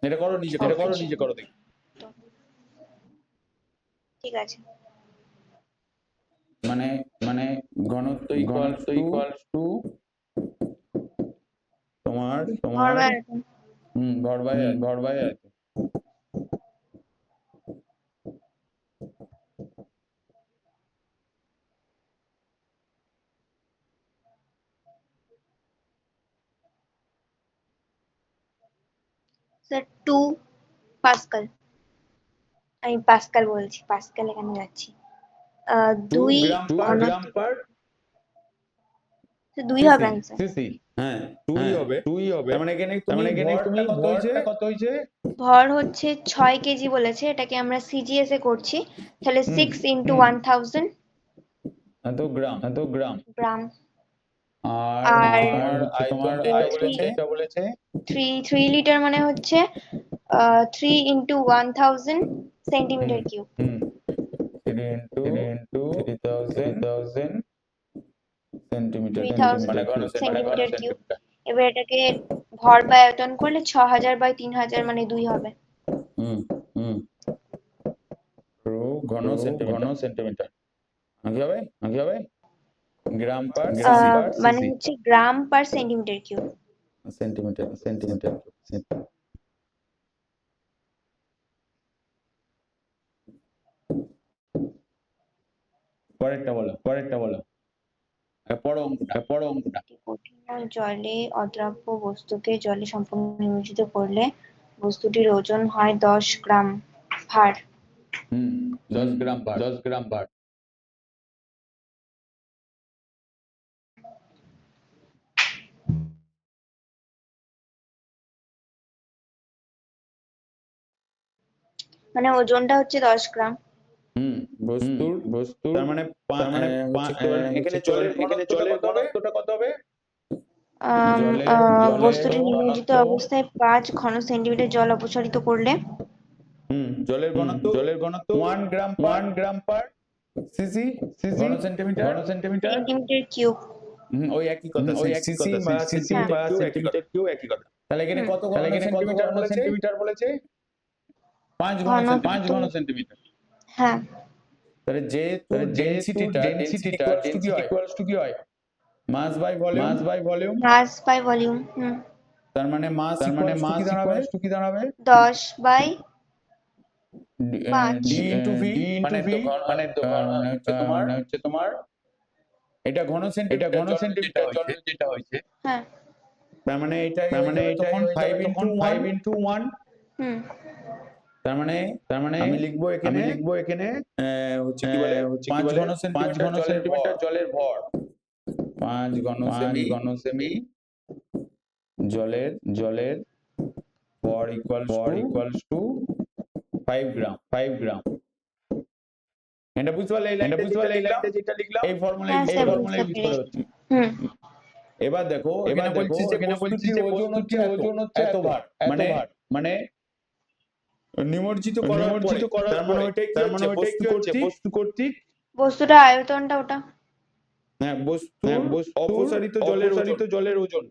এটা করো নিজে করো দেখি। ঠিক আছে। মানে ঘনত্ব ইকুয়ালস টু তোমার ভর বাই আয়তন। ভর বাই আয়তন। স্যার 2 পাস্কাল, আমি পাস্কাল বলছি, পাস্কাল এখানে যাচ্ছি। 2 গ্রাম পার 2 হবে आंसर। সিসি। হ্যাঁ 2ই হবে। তার মানে এখানে তুমি ভরটা কত হইছে? ভর হচ্ছে 6 কেজি বলেছে, এটাকে আমরা সিজিএস এ করছি, তাহলে 6 ইনটু 1000 এত গ্রাম। গ্রাম। আর আর তোমার এটা বলেছে 3 লিটার মানে হচ্ছে 3 into 1000 centimetre cube. 3 into 3000 centimetre 3000 মানে ঘন সেন্টিমিটার কিউব। সেন্টিমিটার। এবার এটাকে ভর বাই আয়তন করলে 6000 বাই 3000 মানে 2 হবে। ঘন সেন্টিমিটার। কি হবে? গ্রাম পার মানে হচ্ছে গ্রাম পার সেন্টিমিটার কিউব। সেন্টিমিটার। পরেরটা বলো। পড়ো অঙ্কটা। কঠিন জলে অদ্রাব্য বস্তুকে জলে সম্পূর্ণ নিমজ্জিত করলে বস্তুটির ওজন হয় 10 গ্রাম ভার। 10 গ্রাম ভার। মানে ওজনটা হচ্ছে 10 গ্রাম। বস্তুর তার মানে এখানে জলের ঘনত্বটা কত হবে? বস্তুটি নিমজ্জিত অবস্থায় 5 ঘন সেন্টিমিটার জল অপসারিত করলে জলের ঘনত্ব 1 গ্রাম পার সিসি ঘন সেন্টিমিটার সেন্টিমিটার কিউব। ওই একই কথা সিসি বা সেন্টিমিটার কিউ একই কথা। তাহলে এখানে কত ঘন সেন্টিমিটার বলেছে? 5 ঘন সেন্টিমিটার। হ্যাঁ। তাহলে যেহেতু ডেনসিটিটা ইকুয়ালস টু কি হয়? Mass by volume. Mass by volume. তার মানে মাস ইকুয়ালস টু কি দাঁড়াবে? 10 বাই 5 ডি ইনটু ভি মানে মানে হচ্ছে তোমার এটা ঘন সেন্টিমিটার জন্য যেটা হয়েছে হ্যাঁ তার মানে এটাই হয়ে যাবে তখন 5 ইনটু 1 হুম তার মানে আমি লিখবো এখানে হচ্ছে কি বলে 5 ঘন সেন্টিমিটার জলের ভর 5 ঘন সেমি জলের ভর ইকুয়ালস টু 5 গ্রাম এটা বুঝতে পারলে এই লাইনটা যেটা লিখলাম এই হ্যাঁ স্যার ফর্মুলা বুঝতে ইউজ করে পেরেছি হচ্ছে হুম এবার দেখো এখানে বলছি যে বস্তুটির ওজন হচ্ছে এত ভার মানে নিমজ্জিত করার পরে তার মানে ওইটাই কি হচ্ছে বস্তু কর্তৃক বস্তুটা আয়তনটা ওটা হ্যাঁ বস্তুর অপসারিত জলের ওজন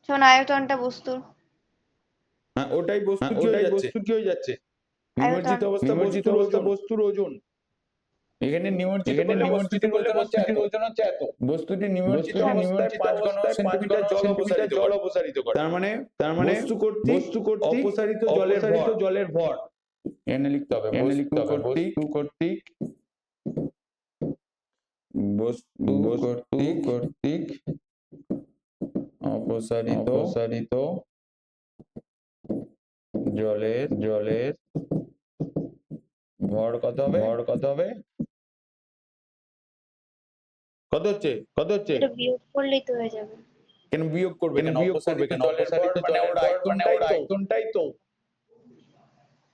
শোন আয়তনটা বস্তুর হ্যাঁ ওটাই বস্তু কি হয়ে যাচ্ছে আয়তন নিমজ্জিত অবস্থা বস্তুর ওজন এখানে নিমজ্জিত করলে বস্তুটির ওজন হচ্ছে এত বস্তুটি নিমজ্জিত অবস্থায় 5 ঘন সেন্টিমিটার জল অপসারিত করে তার মানে বস্তু কর্তৃক অপসারিত জলের ভর এখানে লিখতে হবে বস্তু কর্তৃক অপসারিত জলের ভর কত হবে কত হচ্ছে এটা বিয়োগ করলেই তো হয়ে যাবে কেন বিয়োগ করবে কেন অপসারিত জলের ভর মানে ওর আয়তনটাই তো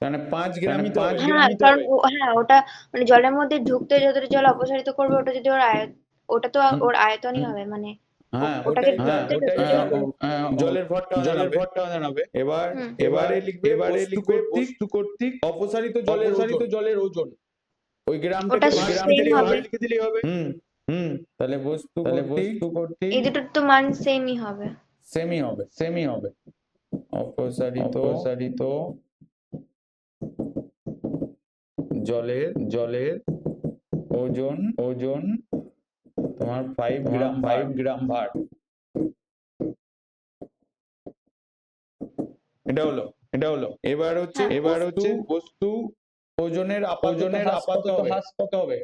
মানে 5 গ্রামই তো হবে। হ্যাঁ কারণ হ্যাঁ ওটা মানে জলের মধ্যে ঢুকতে যতটা জল অপসারিত করবে ওটা যদি ওটা তো ওর আয়তনই হবে মানে হ্যাঁ ওটাকে ওটাই ঢুকতে যতটা জল জলের ভরটা জানাবে এবারে লিখবে বস্তু কর্তৃক অপসারিত জলের ওজন ওই গ্রাম ওটা সেম হবে লিখে দিলেই হবে তাহলে বস্তু কর্তৃক এই দুটোর তো মান সেমই হবে সেমই হবে অপসারিত জলের ওজন তোমার 5 গ্রাম ভার এটা হলো এবার হচ্ছে বস্তু ওজনের আপাতত হ্রাস কত হবে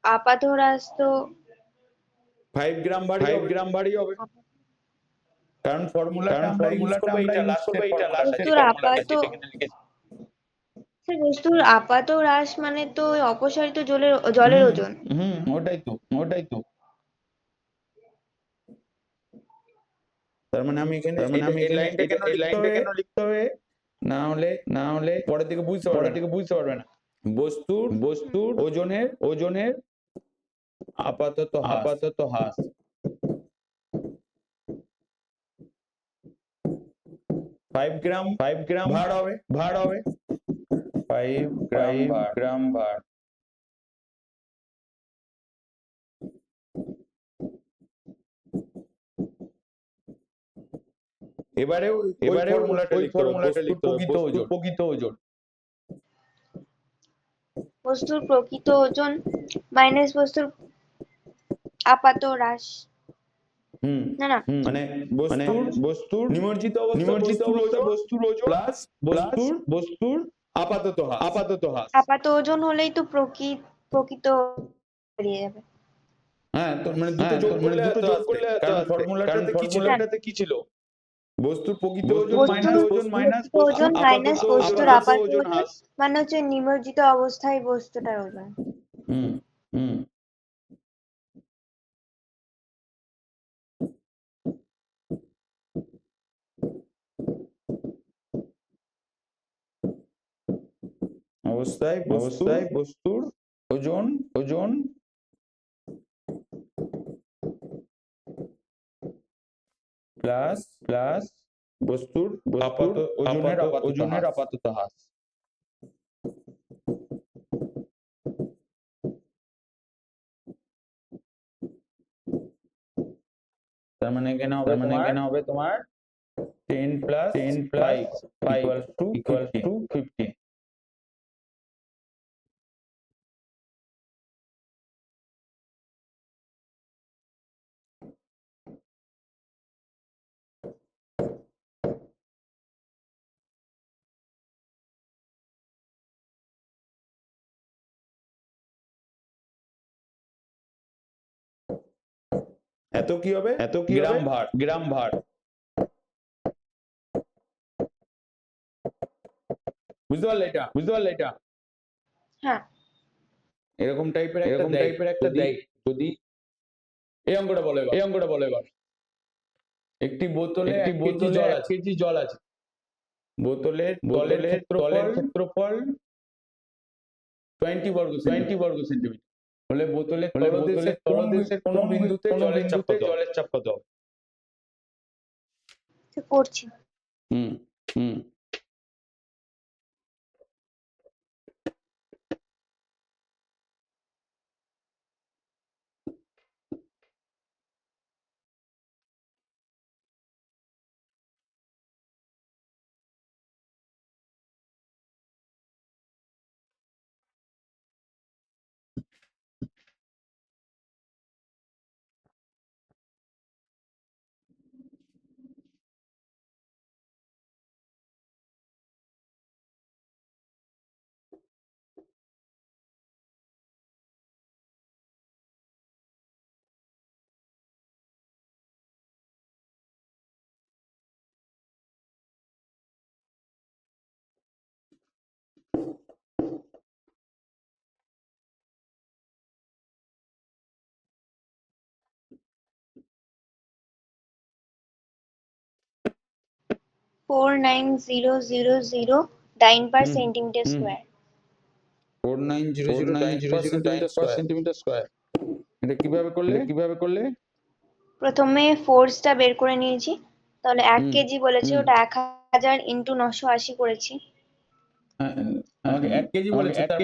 আপাত হ্রাস তো 5 গ্রাম ভারই হবে কারণ ফর্মুলাটা আমরা ইউজ করব এটা লাস্টের বস্তুর বস্তুর আপাত হ্রাস মানে তো ওই অপসারিত জলের ওজন ওটাই তো তার মানে আমি এখানে এই লাইনটা কেন লিখতে হবে না হলে পরের দিকে বুঝতে পারবে না বস্তুর ওজনের আপাতত হ্রাস 5 গ্রাম ভার হবে 5 গ্রাম ভার এবারে ওই ফর্মুলাটা লিখতে হবে বস্তুর প্রকৃত ওজন বস্তুর প্রকৃত ওজন মাইনাস বস্তুর আপাত হ্রাস না মানে বস্তুর নিমজ্জিত অবস্থা বস্তুর ওজন প্লাস বস্তুর আপাতত হ্রাস আপাত ওজন হলেই তো প্রকৃত বেরিয়ে যাবে হ্যাঁ তো মানে দুটো যোগ করলে কারণ ফর্মুলাটাতে কি ছিল বস্তুর প্রকৃত ওজন মাইনাস বস্তুর আপাত ওজন মানে হচ্ছে নিমজ্জিত অবস্থায় বস্তুটার ওজন হুম অবস্থায় বস্তুর ওজন প্লাস বস্তুর ওজনের আপাতত হ্রাস তার মানে এখানে হবে তোমার 10 প্লাস 5 ইকুয়ালস টু 15 এত কি হবে গ্রাম ভার বুঝতে পারলে এটা হ্যাঁ, এরকম টাইপের একটা দেয় যদি এই অঙ্কটা বলো এবার একটি বোতলে 1 কেজি জল আছে বোতলের তলের ক্ষেত্রফল 20 বর্গ সেন্টিমিটার হলে বোতলের তলদেশের কোন বিন্দুতে জলের চাপ কত হবে? তো করছি। হুম হুম 49000 dyne per centimeter square। 4900 ডাইন সেন্টিমিটার স্কয়ার এটা কিভাবে করলে প্রথমে ফোর্সটা বের করে নিয়েছি, তাহলে 1 কেজি বলেছে, ওটা 1000 ইন্টু 980 করেছি। আমাকে 1 কেজি বলেছে তার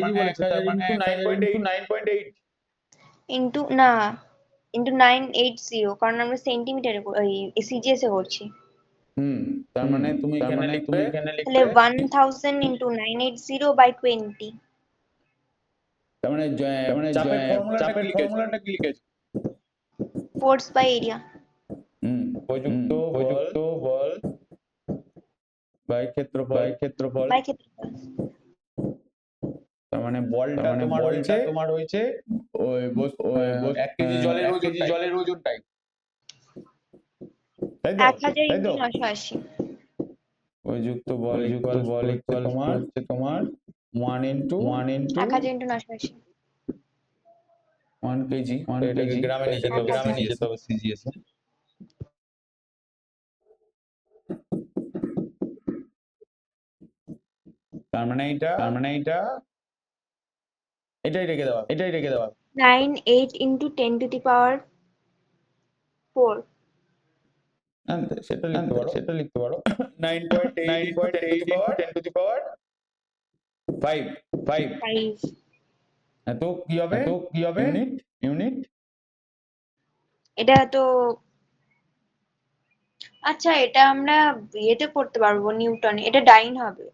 মানে 1000 ইনটু 9.8 ইন্টু না, ইন্টু 980, কারণ আমরা সেন্টিমিটারে সিজিএস এ করছি। তার মানে তুমি এখানে লিখবে তাহলে 1000 ইন্টু 980 বাই 20। তার মানে চাপের ফর্মুলাটা কি লিখেছো ফোর্স বাই এরিয়া। উপযুক্ত বল বাই ক্ষেত্রফল বাই ক্ষেত্রফল। তার মানে বলটা তোমার হয়েছে ওই 1 কেজি জলের ওজনটাই তাই তো 1000 ইন্টু 980। উপযুক্ত বল হচ্ছে তোমার 1 ইনটু 1000 ইন্টু 980। 1 কেজি এটাকে গ্রামে নিয়ে যেতে হবে সিজিএস এ তার মানে এটা এটাই রেখে দেওয়া 98 ইন্টু 10 টু দি পাওয়ার 4। সেটা লিখতে পারো 9.8 ইনটু 10 টু দি পাওয়ার 5 5। এত কি হবে ইউনিট এটা তো আচ্ছা, এটা আমরা ইয়েতে করতে পারবো, নিউটনে। এটা ডাইন হবে।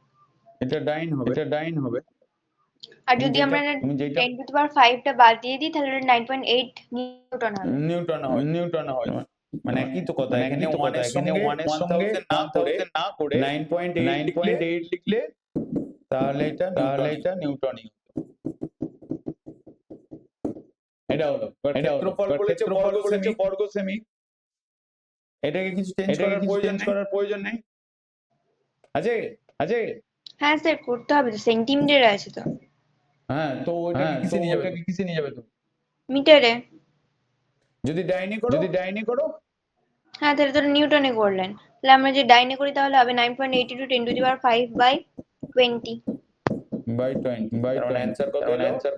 এটা ডাইন হবে আর যদি আমরা 10 টু দি পাওয়ার 5 টা বাদ দিয়ে দিই, তাহলে এটা 9.8 নিউটন হবে। নিউটন হয় মানে একই তো কথা এখানে 1 এর সঙ্গে 1000 না করে 9.8 লিখলে তাহলে এটা নিউটনই এটা হলো ক্ষেত্রফল বলেছে বর্গ সেমি এটাকে কিছু চেঞ্জ করার প্রয়োজন নেই আছে হ্যাঁ স্যার, করতে হবে তো, সেন্টিমিটারে আছে তো। হ্যাঁ তো ওইটাকে কিসে নিয়ে যাবে তুমি মিটারে। যদি ডাইনে করো হ্যাঁ, তাহলে তো নিউটনে করলেন। তাহলে আমরা যে ডাইনে করি তাহলে হবে 9.82 10 to the power 5 by 20। By 20 তার মানে অ্যানসার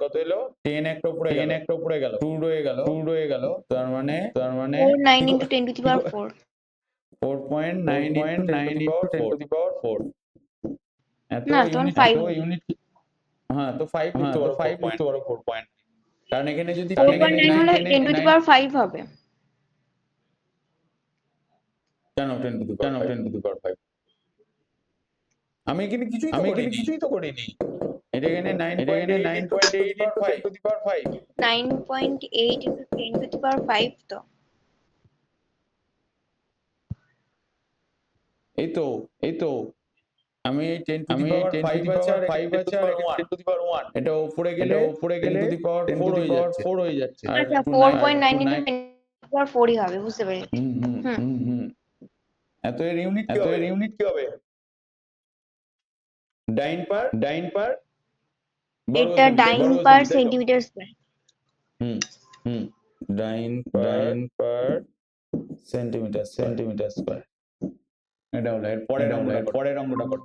কত এলো 10 একটা উপরে গেল 2 রয়ে গেল তার মানে 49 into 10 to the power 4। 4.9 into 10 to the power 4 এত না, তখন 5 ইউনিট হ্যাঁ তো 5 লিখতে পারো 4 পয়েন্ট কারণ এখানে যদি 4.9 হলে 10 টু দি পাওয়ার 5 হবে। কেন 10 টু দি পাওয়ার 5 আমি এখানে কিছুই তো করিনি এটা এখানে 9.8 into 10 to the power 5 9.8 into 10 to the power 5 তো। এই তো আমি 10 টু দি পাওয়ার 5 আছে আর 10 টু দি পাওয়ার 1 এটা উপরে গেলে 10 টু দি পাওয়ার 4 হয়ে যাচ্ছে আচ্ছা, 4.9 ইন্টু পর 4ই হবে, বুঝতে পেরেছি। হুম হুম হুম। হুম হুম এত এর ইউনিট কি হবে? ডাইন পার বর্গ এটা সেমি, ডাইন বর্গ পার সেমি, তাই তো? Centimetre square. Hmm hmm dyne per centimetre square. এটা হলো এর পরের অঙ্কটা করো।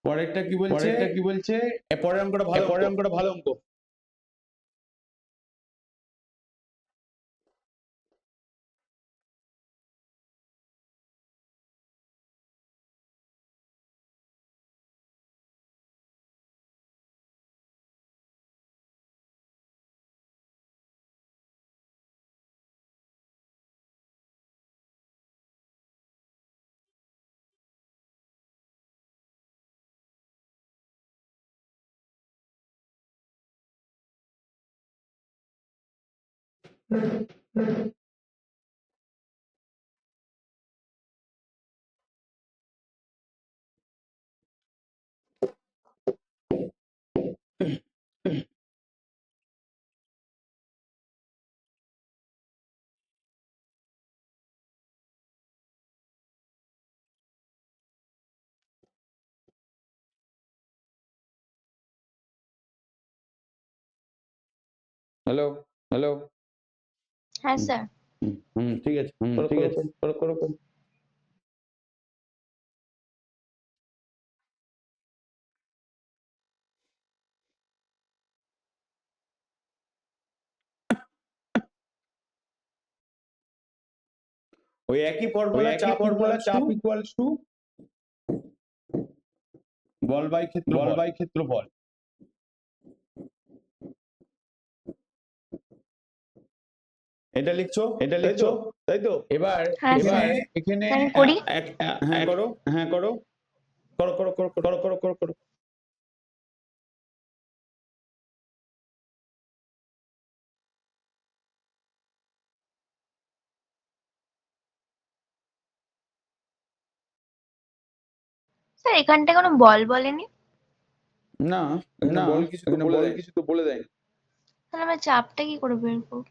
পরেরটা কি বলছে? এ পরের অঙ্কটা ভালো অঙ্ক। হ্যালো হ্যালো হ্যাঁ স্যার। ঠিক আছে, করো। ওই একই ফর্মুলা, চাপ ইকুয়ালস টু বল বাই ক্ষেত্রফল। এটা লিখছো, তাই তো? এবার হ্যাঁ স্যার। এখানে আমি করি। হ্যাঁ করো। করো। স্যার এখানটা কোনো বল বলেনি, না, এখানে বল কিছু তো বলে দেয়নি। তাহলে আমরা চাপটা কি করে বের করবো?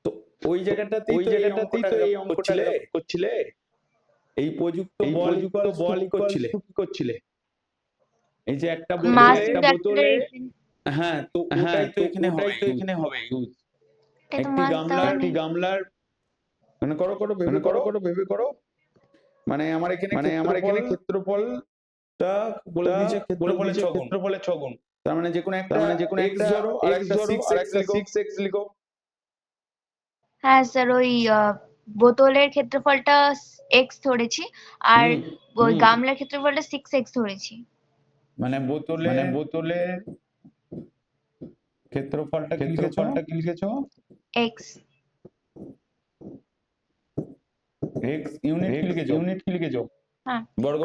তো ওই জায়গাটাতেই তো এই অঙ্কটা করছিলে। এই প্রযুক্ত বল ইকুয়ালস কি করছিলে? এই যে একটা মাস বোতলে, ইনটু অ্যাক্সেলারেশন। হ্যাঁ তো ওটাই তো এখানে হবে ইউজ। এটাই তো একটি মাস দেওয়া নেই। গামলার মানে ভেবে করো। মানে আমার এখানে ক্ষেত্রফলটা বলে দিয়েছে ক্ষেত্রফলের 6 গুণ। তার মানে যেকোনো একটা x ধরো আর একটা 6x লিখো। হ্যাঁ স্যার, ওই বোতলের ক্ষেত্রফলটা এক্স ধরেছি, আর হুম, ওই গামলার ক্ষেত্রফলটা 6x ধরেছি। মানে বোতলের ক্ষেত্রফলটা কি লিখেছো? এক্স। x ইউনিট কি লিখেছো? হ্যাঁ।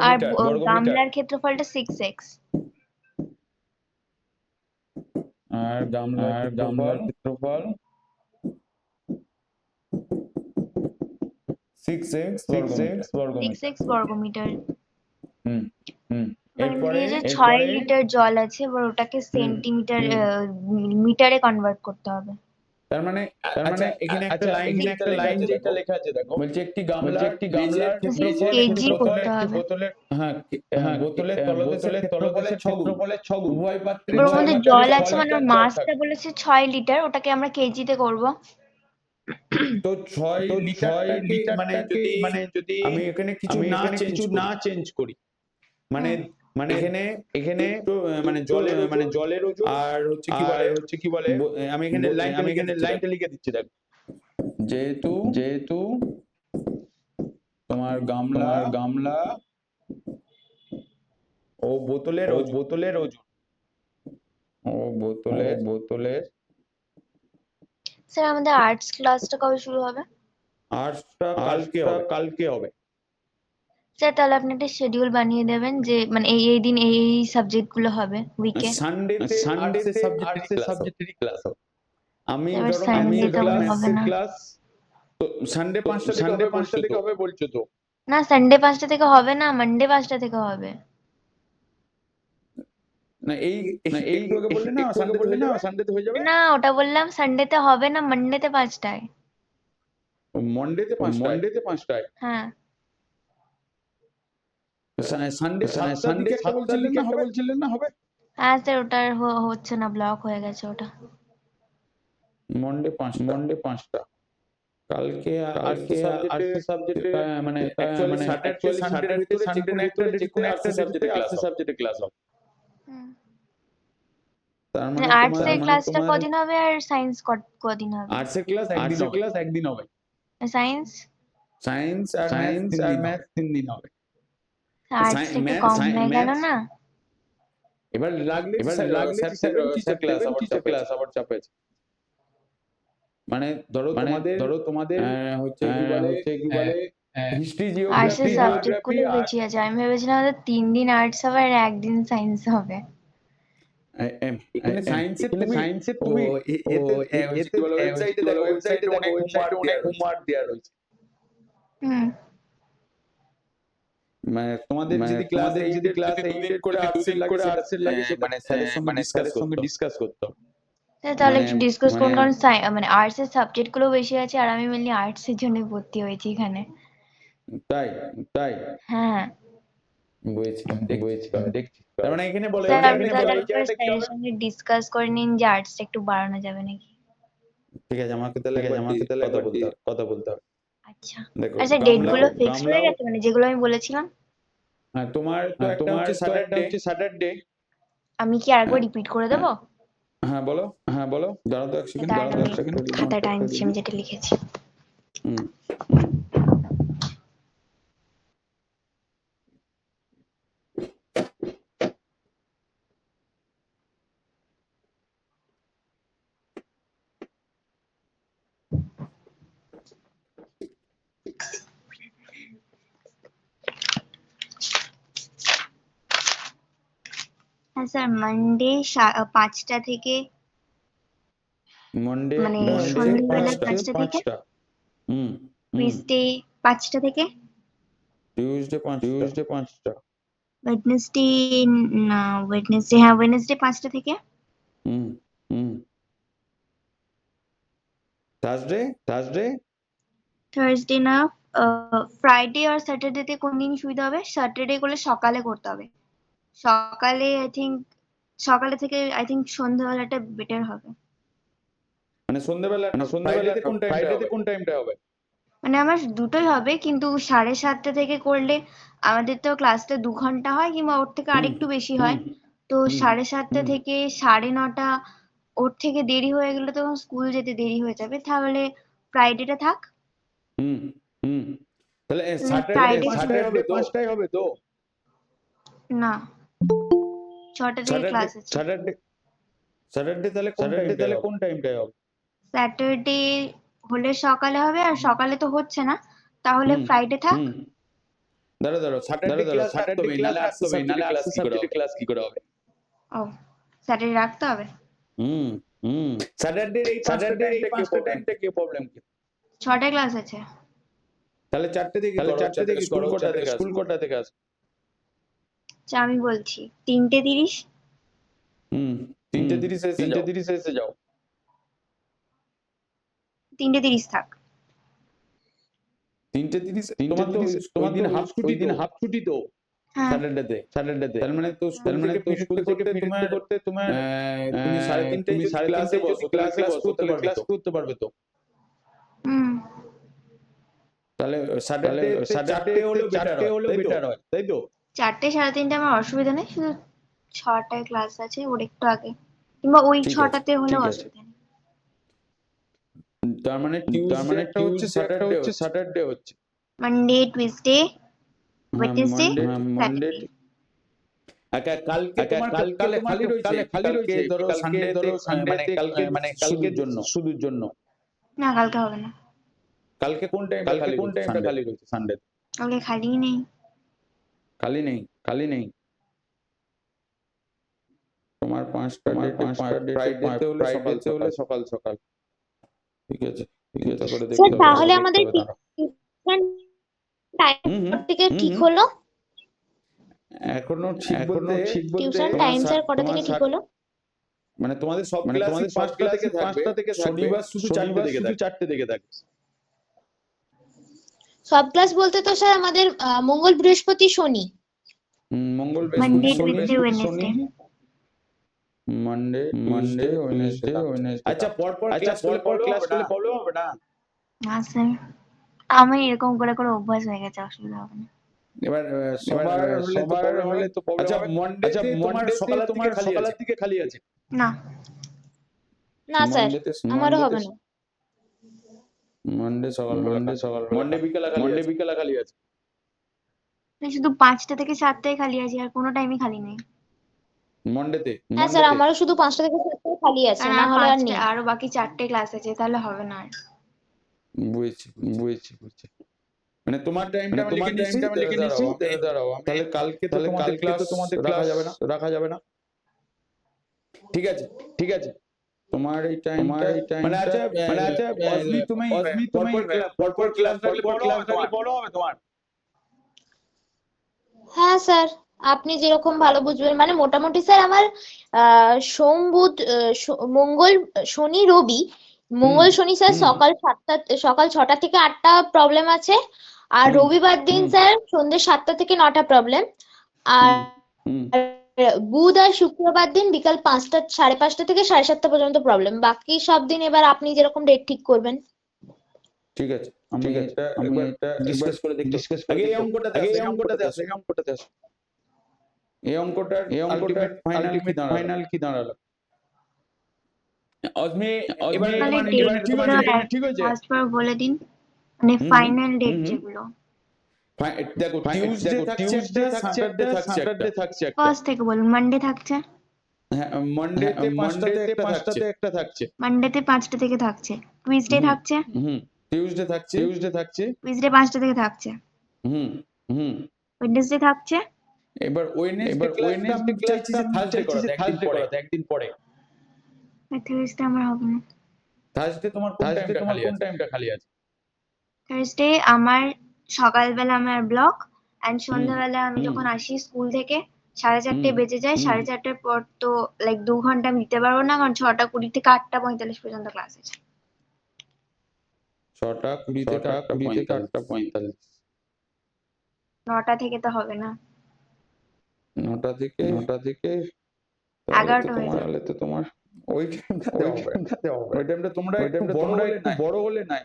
আর বর্গমিটার। গামলার ক্ষেত্রফলটা 6x। আর গামলার ক্ষেত্রফল 6x বর্গমিটার। 6x বর্গমিটার। হুম মানে এরপরে এই যে 6 লিটার জল আছে, এবার ওটাকে সেন্টিমিটার মিটারে কনভার্ট করতে হবে। তার মানে আচ্ছা এখানে একটা লাইন যেটা লেখা আছে দেখো, বলছে একটি গামলার কেজি করতে হবে। বোতলের তলদেশের ক্ষেত্রফলের 6 গুণ। উভয় পাত্রে এবার ওর 6 মধ্যে লিটার জল আছে, জল মানে ওর মাসটা বলেছে 6 লিটার, ওটাকে আমরা কেজিতে করব। তো 6 লিটারটাকে মানে যদি আমি এখানে কিছু না চেঞ্জ করি, মানে এখানে একটু মানে জলের ওজন আর হচ্ছে কি বলে আমি এখানে লাইনটা লিখে দিচ্ছি দেখো। যেহেতু তোমার গামলা ও বোতলের ওজন বোতলের স্যার আমাদের আর্টস ক্লাসটা কবে শুরু হবে? আর্টসটা কালকে হবে। স্যার তাহলে আপনি একটা শিডিউল বানিয়ে দেবেন, যে মানে এই দিন এই সাবজেক্ট গুলো হবে উইকে। সানডেতে আর্টসের সাবজেক্টেরই ক্লাস হবে। আমি এবার ধরো সানডে তো হবে ম্যাথসের না। ক্লাস তো সানডে 5টা থেকে হবে বলছো তো? না, সানডে 5টা থেকে হবে না, মানডে 5টা থেকে হবে। না এই একটু আগে বললে না সানডেতে হয়ে যাবে। না, ওটা বললাম সানডেতে হবে না, মানডেতে 5টায়। মন্ডেতে 5টায়। হ্যাঁ, সানডে 7টার দিকে একটা বলছিলেন না হবে। হ্যাঁ স্যার, ওটা আর হচ্ছে না, ব্লক হয়ে গেছে ওটা। মন্ডে 5টা। কালকে আর্টস সাবজেক্টে মানে অ্যাকচুয়ালি স্যাটারডে সানডের ভিতরে যে কোনো একটা ডেতে আর্টস সাবজেক্টে ক্লাস হবে। তার মানে আর্টসের ক্লাসটা কদিন হবে আর সায়েন্স কদিন হবে? আর্টসের ক্লাস একদিন হবে। সায়েন্স সায়েন্স আর ম্যাথস 3 দিন হবে। আর্টস একটু কম হয়ে গেল না? এবার লাগলে স্যার টিচার ক্লাস আবার চাপে আছে। মানে ধরো তোমাদের হচ্ছে কি বলে হিস্ট্রি আর্টসের জিওগ্রাফি সাবজেক্ট গুলো বেশি আছে, আমি ভেবেছিলাম আমাদের 3 দিন আর্টস হবে আর একদিন সায়েন্স হবে। এখানে সায়েন্সের তুমি এতে ওয়েবসাইটে দেখো অনেক হোমওয়ার্ক দেয়া রয়েছে। হুম, মানে তোমাদের যদি ক্লাস 8 করে আর্টসের লাগে সেটা মানে স্যারের সঙ্গে ডিসকাস করতে হবে। তাহলে একটু ডিসকাস করুন, কারণ মানে আর্টসের সাবজেক্ট গুলো বেশি আছে আর আমি মেনলি আর্টসের জন্য ভর্তি হয়েছি এখানে। তাই হ্যাঁ বুঝেছি দেখছি। তার মানে এখানে বলে স্যার, আপনি তাহলে একবার স্যারের সঙ্গে ডিসকাস করে নিন যে আর্টসটা একটু বাড়ানো যাবে নাকি। ঠিক আছে, আমাকে তাহলে কথা বলতে হবে। আচ্ছা, দেখো আচ্ছা, ডেট গুলো ফিক্সড হয়ে গেছে মানে যেগুলো আমি বলেছিলাম? হ্যাঁ, তোমার তো একটা হচ্ছে স্যাটারডে। আমি কি আরেকবার রিপিট করে দেবো? হ্যাঁ বলো দাঁড়াও তো এক সেকেন্ড। দাঁড়ান, আমি খাতায় টাইম দিচ্ছি, আমি যেটা লিখেছি। হুম। হ্যাঁ স্যার, মানডে 5টা থেকে, মন্ডে মানে সন্ধ্যেবেলা 5টা থেকে, হুম। টুইসডে 5টা থেকে, টিউসডে 5টা। ওয়েডনেসডে, না ওয়েডনেসডে, হ্যাঁ ওয়েডনেসডে 5টা থেকে, হুম। থার্সডে থার্সডে না, ফ্রাইডে আর স্যাটারডেতে কোন দিন সুবিধা হবে? স্যাটারডে করলে সকালে করতে হবে। সকালে সকালে থেকে সন্ধ্যাবেলাটা বেটার হবে। মানে সন্ধ্যাবেলা ফ্রাইডেতে কোন টাইমটা হবে? মানে আমার দুটোই হবে, কিন্তু 7:30 থেকে করলে আমাদের তো ক্লাসটা 2 ঘন্টা হয়, কিংবা ওর থেকে আরেকটু বেশি হয়। তো 7:30 থেকে 9:30, ওর থেকে দেরি হয়ে গেলে তখন স্কুল যেতে দেরি হয়ে যাবে। তাহলে ফ্রাইডেটা থাক। হুম। তাহলে ফ্রাইডে 5টায় হবে তো? না, 6টা থেকে ক্লাস আছে। স্যাটারডে তাহলে কোন টাইমটায় হবে? স্যাটারডে হলে সকালে হবে, আর সকালে তো হচ্ছে না, তাহলে ফ্রাইডে থাক। দাঁড়াও স্যাটারডে ক্লাস রাখতে হবে, নাহলে আর্টস সাবজেক্টে ক্লাস কি করে হবে? ও, স্যাটারডে রাখতে হবে। স্যাটারডে এই 5টা টাইমটা কি প্রবলেম কি? 6টায় ক্লাস আছে। তাহলে 4টে থেকে স্কুল কোটা থেকে আসে? আচ্ছা, আমি বলছি 3:30। 3:30 এসে যাও। 3:30 থাক। 3:30 তোমার তো ওই দিন হাফ ছুটি তো হ্যাঁ, স্যাটারডেতে। তার মানে তো স্কুল থেকে ফিরতে করতে তোমার তুমি 3:30 যদি ক্লাসে বসো তাহলে ক্লাস করতে পারবে তো? তাহলে স্যাটারডে 4টে হলো বেটার হয়, তাই তো? 4টে 3:30 আমার অসুবিধা নেই, শুধু 6টায় ক্লাস আছে, ওর একটু আগে, কিংবা ওই 6টাতে হলেও অসুবিধা নেই। তার মানে টিউসডে হচ্ছে স্যাটারডে হচ্ছে মানডে, টুইসডে, ওয়েডনেসডে, মন্ডে। কালকে খালি রয়েছে, ধরো সানডেতে মানে কালকের শুধুর জন্য। না, কালকে হবে না। কালকে কোন টাইমটা খালি রয়েছে সানডে? কালকে খালিই নেই। খালি নেই। তোমার 5টা ফ্রাইডেতে হলে সকাল। ঠিক আছে করে দেখতে হবে। তাহলে আমাদের টিউশন টাইম থেকে ঠিক হলো? এখনো ঠিক বলতে টিউশন তোমার টাইম স্যার কটা থেকে ঠিক হলো? মানে তোমাদের সব ক্লাসই 5টা থেকে থাকবে, শনিবার শুধু 4টে থেকে থাকবে। সব ক্লাস বলতে তো স্যার আমাদের মঙ্গল বৃহস্পতি শনি। মঙ্গল মানডে বৃহস্পতি টুইসডে ওয়েডনেসডে। মানডে ওয়েডনেসডে আচ্ছা পরপর প্রবলেম হবে না। না স্যার, আমি এরকম করে করে অভ্যাস হয়ে গেছে, অসুবিধা হবে না। এবার সবার হলে তো প্রবলেম আচ্ছা মন্ডেতে তোমার সকালের দিকে খালি আছে? না, না স্যার, আমারও হবে না। মন্ডে মন্ডে বিকেলা খালি আছে। শুধু 5টা থেকে 7টায় খালি আছে, আর কোনো টাইমই খালি নেই। মন্ডেতে হ্যাঁ স্যার, আমারও শুধু 5টা থেকে 7টায় খালি আছে, কারণ না আর হলে আর নেই। আরো বাকি 4টে ক্লাস আছে, তাহলে হবে না আর। বুঝছি মানে তোমার টাইমটা আমি লিখে নিয়েছি, দাঁড়াও তাহলে কালকে তো তোমাদের ক্লাস রাখা যাবে না। ঠিক আছে তোমার এই টাইমটা মানে আচ্ছা তুমি পরপর ক্লাস রাখলে বড় হবে তোমার। হ্যাঁ স্যার, আপনি যেরকম ভালো বুঝবেন, মানে মোটামুটি স্যার আমার সোম বুধ মঙ্গল শনি রবি, মঙ্গল শনি স্যার সকাল 6টা থেকে 8টা প্রবলেম আছে, আর রবিবার দিন স্যার সন্ধ্যে 7টা থেকে 9টা প্রবলেম, আর বুধ আর শুক্রবার দিন বিকাল 5টা 5:30 থেকে 7:30 পর্যন্ত প্রবলেম। বাকি সব দিন এবার আপনি যেরকম ডেট ঠিক করবেন। ঠিক আছে আমি এটা ডিসকাস করে দেখি। আগে এই অঙ্কটাতে আসো। এই অঙ্কটার আলটিমেট ফাইনাল কি দাঁড়ালো? অজমি এবার তাহলে তোমার ঠিক হয়েছে? ফার্স্ট বার বলে দিন, মানে ফাইনাল ডেট যেগুলো। দেখো টিউসডে থাকছে একটা, স্যাটারডে থাকছে একটা। ফার্স্ট থেকে বলুন। মানডে থাকছে, হ্যাঁ মন্ডেতে 5টাতে একটা থাকছে। মানডেতে 5টা থেকে থাকছে। টুইসডে থাকছে, টিউসডে থাকছে। টুইসডে 5টা থেকে থাকছে। হুম ওয়েডনেসডে থাকছে। এবার ওয়েডনেসডে ক্লাসটা আমি চাইছি যে থার্সডে করাতে, একদিন পরে। থার্সডে আমার হবে না। থার্সডে তোমার কোন টাইমটা খালি আছে? থার্সডে আমার সকালবেলা আমার ব্লক, এন্ড সন্ধ্যাবেলা আমি যখন আসি স্কুল থেকে 4:30 বেজে যায়, 4:30 পর তো লাইক 2 ঘন্টা আমি দিতে পারবো না, কারণ 6:20 থেকে 8:45 পর্যন্ত ক্লাস আছে। 6:20 থেকে 8:45। 9টা থেকে তো হবে না, 9টা থেকে 11টা হয়ে যাবে। তাহলে তো তোমার ওই টাইমটাতে হবে। ওই টাইমটা তোমরা একটু বড় হলে নাই।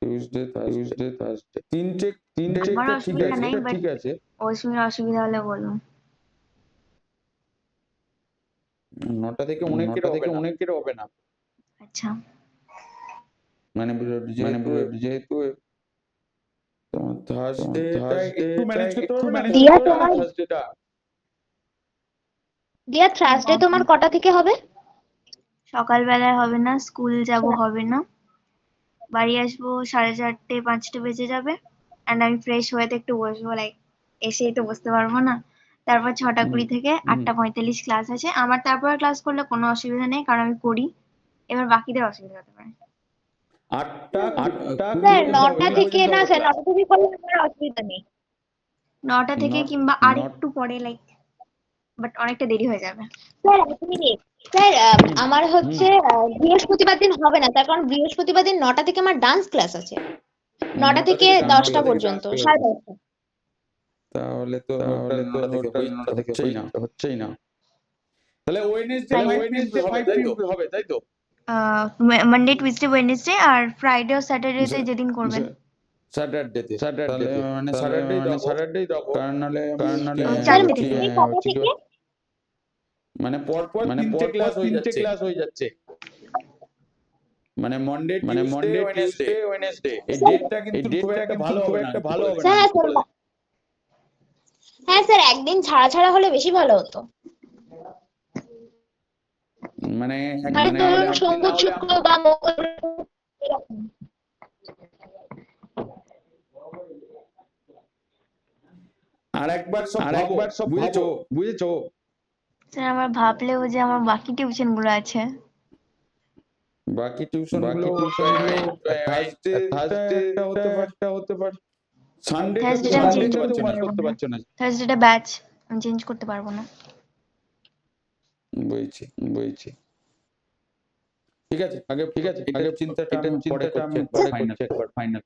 টিউসডে থার্সডে তিনটে আমার অসুবিধা নেই, বাট ঠিক আছে। অসুবিধা হলে বলুন। 9টা থেকে অনেকের হবে না। আচ্ছা, মানে যেহেতু তোমার থার্সডেটা একটু ম্যানেজ করতে পারবে না? থার্সডেটা দিয়া থার্সডে তোমার কটা থেকে হবে? সকালবেলায় হবে না, স্কুল যাব হবে না, বাড়ি আসবো 4:30 5টা বেজে যাবে, এন্ড আমি ফ্রেশ হয়ে তো একটু বসবো, লাইক এসেই তো বসতে পারবো না। তারপর 6:20 থেকে 8:45 ক্লাস আছে আমার, তারপর ক্লাস করলে কোনো অসুবিধা নেই, কারণ আমি করি। এবার বাকিদের অসুবিধা হতে পারে। 8টা স্যার 9টা থেকে, না স্যার 9টা থেকে করলে আমার অসুবিধা নেই। 9টা থেকে কিংবা আর একটু পরে, লাইক বাট অনেকটা দেরি হয়ে যাবে। স্যার এক মিনিট স্যার, আমার হচ্ছে বৃহস্পতিবার দিন হবে না, তার কারণ বৃহস্পতিবার দিন 9টা থেকে আমার ডান্স ক্লাস আছে, 9টা থেকে 10টা পর্যন্ত, 10:30। তাহলে তো 9টা থেকে হচ্ছেই না। তাহলে ওয়েডনেসডে 5 হবে তাই তো? মানডে টুইসডে ওয়েডনেসডে আর ফ্রাইডে ও স্যাটারডেতে যেদিন করবেন। স্যাটারডেতে মানে স্যাটারডেই দাও, কারণ নালে মানে পরপর 3টে ক্লাস হয়ে যাচ্ছে। মানে মন্ডে টিউসডে ওয়েডনেসডে এই ডেটটা কিন্তু খুব একটা ভালো হবে না। হ্যাঁ স্যার, একদিন ছাড়া হলে বেশি ভালো হতো। মানে ধরুন সোম বুধ শুক্র বা মঙ্গল এরকম। আরেকবার সব বুঝেছো? স্যার আমার ভাবলেও যে আমার বাকি টিউশন গুলো আছে। বাকি টিউশন গুলো থার্সডে একটা হতে পারে, সানডেটা Thursday টা আমি change তুমি করতে ওয়াশ পারবো করতে না। পারছো না। থার্সডেটা ব্যাচ, আমি চেঞ্জ করতে পারবো না। বুঝছি বুঝছি। ঠিক আছে আগে চিন্তাটা আমি পরে করছি একবার ফাইনাল।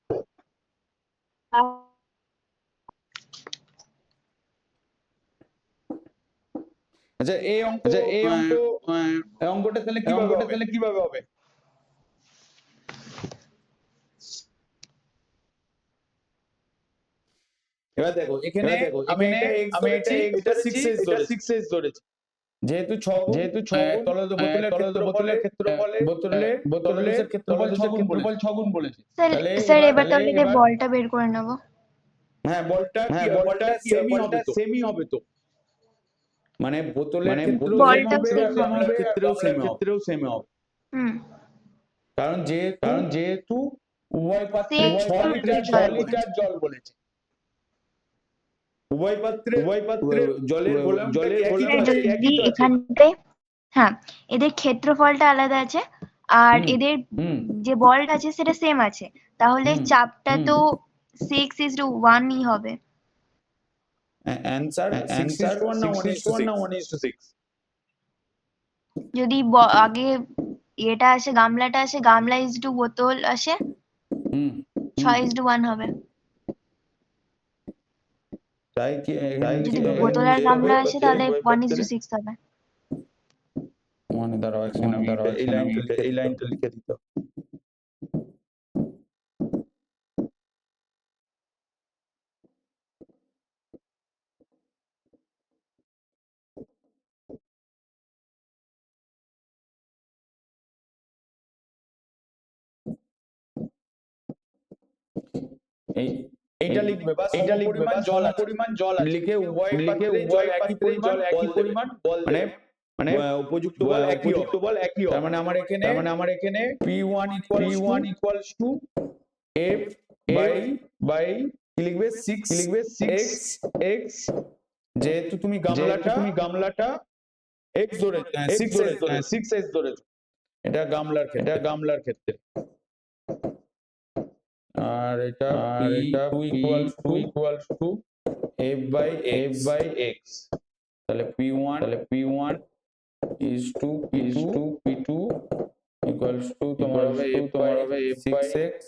আচ্ছা এই অঙ্কটা তাহলে কিভাবে হবে? এবার দেখো এখানে আমি এটা x ধরেছি, এটা 6s ধরেছি। যেহেতু 6 গুণ তলদ বোতলের ক্ষেত্রফলের তলদেশের ক্ষেত্রফল 6 গুণ বলেছে। স্যার তাহলে স্যার এবার তাহলে যে বলটা বের করে নেব। হ্যাঁ বলটা সেমই হবে তো। মানে বোতলের ক্ষেত্রেও সেম বলটা হবে same আর গামলার ক্ষেত্রেও সেম হবে। হুম, কারণ যেহেতু উভয় পাত্রে Same 6 লিটার জল বলেছে। উভয় পাত্রে জলের ভলিউমটা স্যার যদি এখানটায়, হ্যাঁ এদের ক্ষেত্রফলটা আলাদা আছে আর এদের যে বলটা আছে সেটা সেম আছে, তাহলে চাপটা তো 6:1 হবে। অ্যানসার 6:1 না 1:6? যদি আগে এটা আসে, গামলাটা আসে, গামলা বোতল আসে, 6:1 হবে। তাই কি যদি বোতল আর গামলা আসে তাহলে 1:6 হবে। দাঁড়াও এই লাইনটা লিখে দিতে হবে। এইটা লিখবে বা সমপরিমাণ জল আছে লিখে উভয় পাত্রে জল একই পরিমাণ মানে উপযুক্ত বল একই হবে। তার মানে আমার এখানে P1 equals to F by কি লিখবে 6x যেহেতু তুমি গামলাটা x ধরেছো 6s ধরেছো, এটা গামলার ক্ষেত্রে আর এটা P2 equals to F by x। তাহলে P1 is to P2 equals to তোমার হবে F by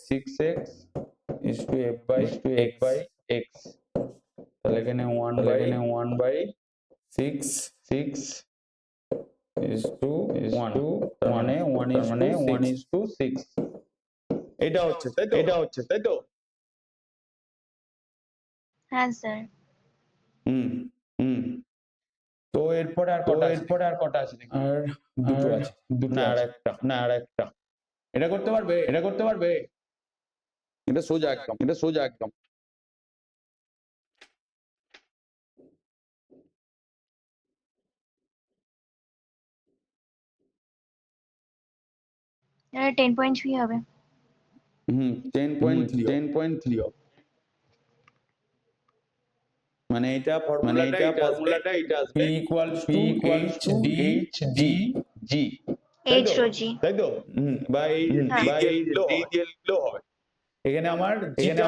6x is to F by x। তাহলে এখানে 1 by 6 is to 1, তার মানে 1 is to 6। এটা হচ্ছে তাই তো? হ্যাঁ স্যার। হুম তো এরপরে আর কটা আছে দেখি? আর দুটো আছে, না আরেকটা। এটা করতে পারবে? এটা সোজা একদম। এটা 10.3 হবে। 10.3 হবে। মানে এটা ফর্মুলাটা এটা আসবে P equals to HDG H rho G। তাই তো? বা এই দিয়ে লিখলেও হবে। এখানে আমার জিটা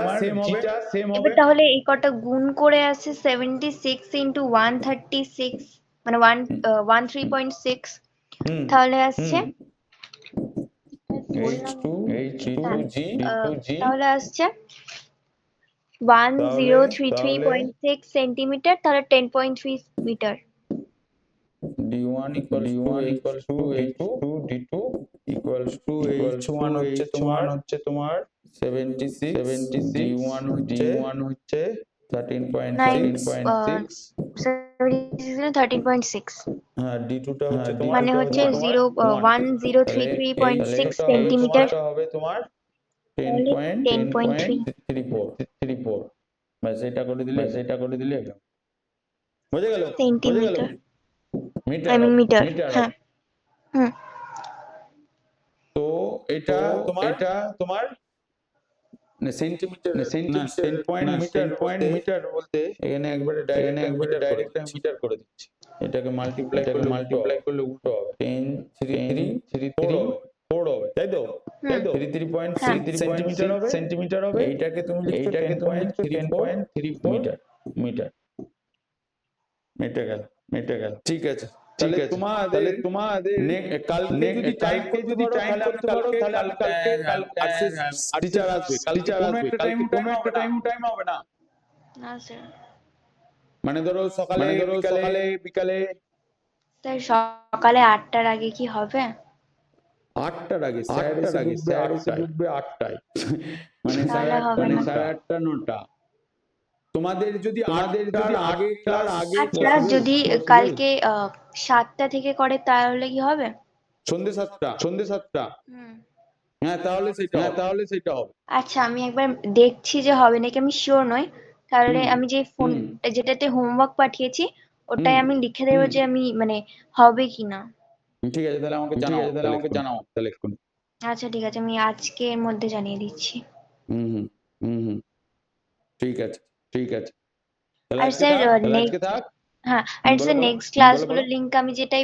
সেম হবে। এবার তাহলে এই কটা গুণ করে আসে 76 into 136 মানে 13.6, তাহলে আসছে তাহলে আসছে 1033.6 সেন্টিমিটার, তাহলে 10.3 metre. D1 equals to H2 equals to H1 হচ্ছে তোমার 76, D1 হচ্ছে 13.6, 13.6, হ্যাঁ D2 টা হচ্ছে তোমার মানে হচ্ছে 1033.6 সেন্টিমিটার, হবে তোমার 10.34 ব্যাস এটা করে দিলে বুঝে গেল সেন্টিমিটার, মিটার মিটার। হ্যাঁ হুম। তো এটা তোমার সেন্টিমিটার না 10 মিটার বলতে এখানে একবারে ডাইরেক্ট আমি মিটার করে দিচ্ছি। এটাকে মাল্টিপ্লাই করলে উল্টো হবে 10 3 হবে 4 হবে, তাই তো? হুম 33.6 সেন্টিমিটার হবে। এইটাকে তুমি লিখছো 10.34 মিটার। মিটে গেল। ঠিক আছে। তাহলে তোমাদের কালকে যদি টাইম করতে পারো তাহলে আমি কালকে টিচার আসবে। কালকে কোনো একটা টাইম হবে না। না স্যার। মানে ধরো সকালে বিকালে স্যার সকালে 8টার আগে কি হবে? 8টার আগে স্যার এসে ঢুকবে 8টায়। মানে তাহলে হবে না। 8:30 9টা। তোমাদের যদি 8টার আগে ক্লাস আচ্ছা যদি কালকে 7টা থেকে করে তাহলে কি হবে? সন্ধ্যে 7টা। হুম হ্যাঁ তাহলে সেটা হবে। আচ্ছা আমি একবার দেখছি যে হবে নাকি, আমি শিওর নই। তাহলে হুম, আমি যে ফোন যেটাতে হোমওয়ার্ক পাঠিয়েছি ওটাই হুম, আমি লিখে দেবো যে আমি মানে হবে কিনা। ঠিক আছে তাহলে আমাকে জানাও তাহলে এক্ষুনি। আচ্ছা ঠিক আছে, আমি আজকের মধ্যে জানিয়ে দিচ্ছি। হুম। ঠিক আছে। তাহলে আর আজকে স্যার আজকে থাক। হ্যাঁ আর স্যার বলো। নেক্সট ক্লাসগুলোর লিংক আমি যেটাই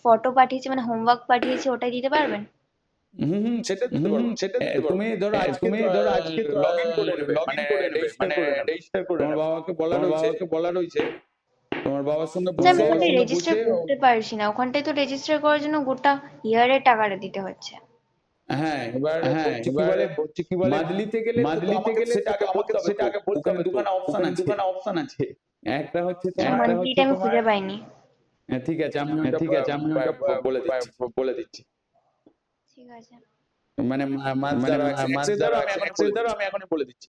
ফটো পাঠিয়েছি মানে হোমওয়ার্ক পাঠিয়েছি ওটাই দিতে পারবেন? সেটা দিতে পারবো। তুমি ধরো আজকে লগইন করে নেবে মানে রেজিস্টার করে তোমার বাবাকে বলা রয়েছে তোমার বাবার সঙ্গে স্যার আমি বসে ওখানটায় রেজিস্টার করতে পারছি না, ওখানটায় তো রেজিস্টার করার জন্য গোটা ইয়ারের টাকাটা দিতে হচ্ছে। হ্যাঁ এবার হচ্ছে কি বলে মাদলিতে গেলে তো আমাকে সেটা আগে বলতে হবে ওখানে দুখানা অপশন আছে। একটা হচ্ছে স্যার তোমার মান্থলিটা আমি খুঁজে পাইনি। হ্যাঁ, ঠিক আছে আমি ওটা বলে দিচ্ছি। ঠিক আছে। মানে মাস দ্বারা আমি এখনই বলে দিচ্ছি।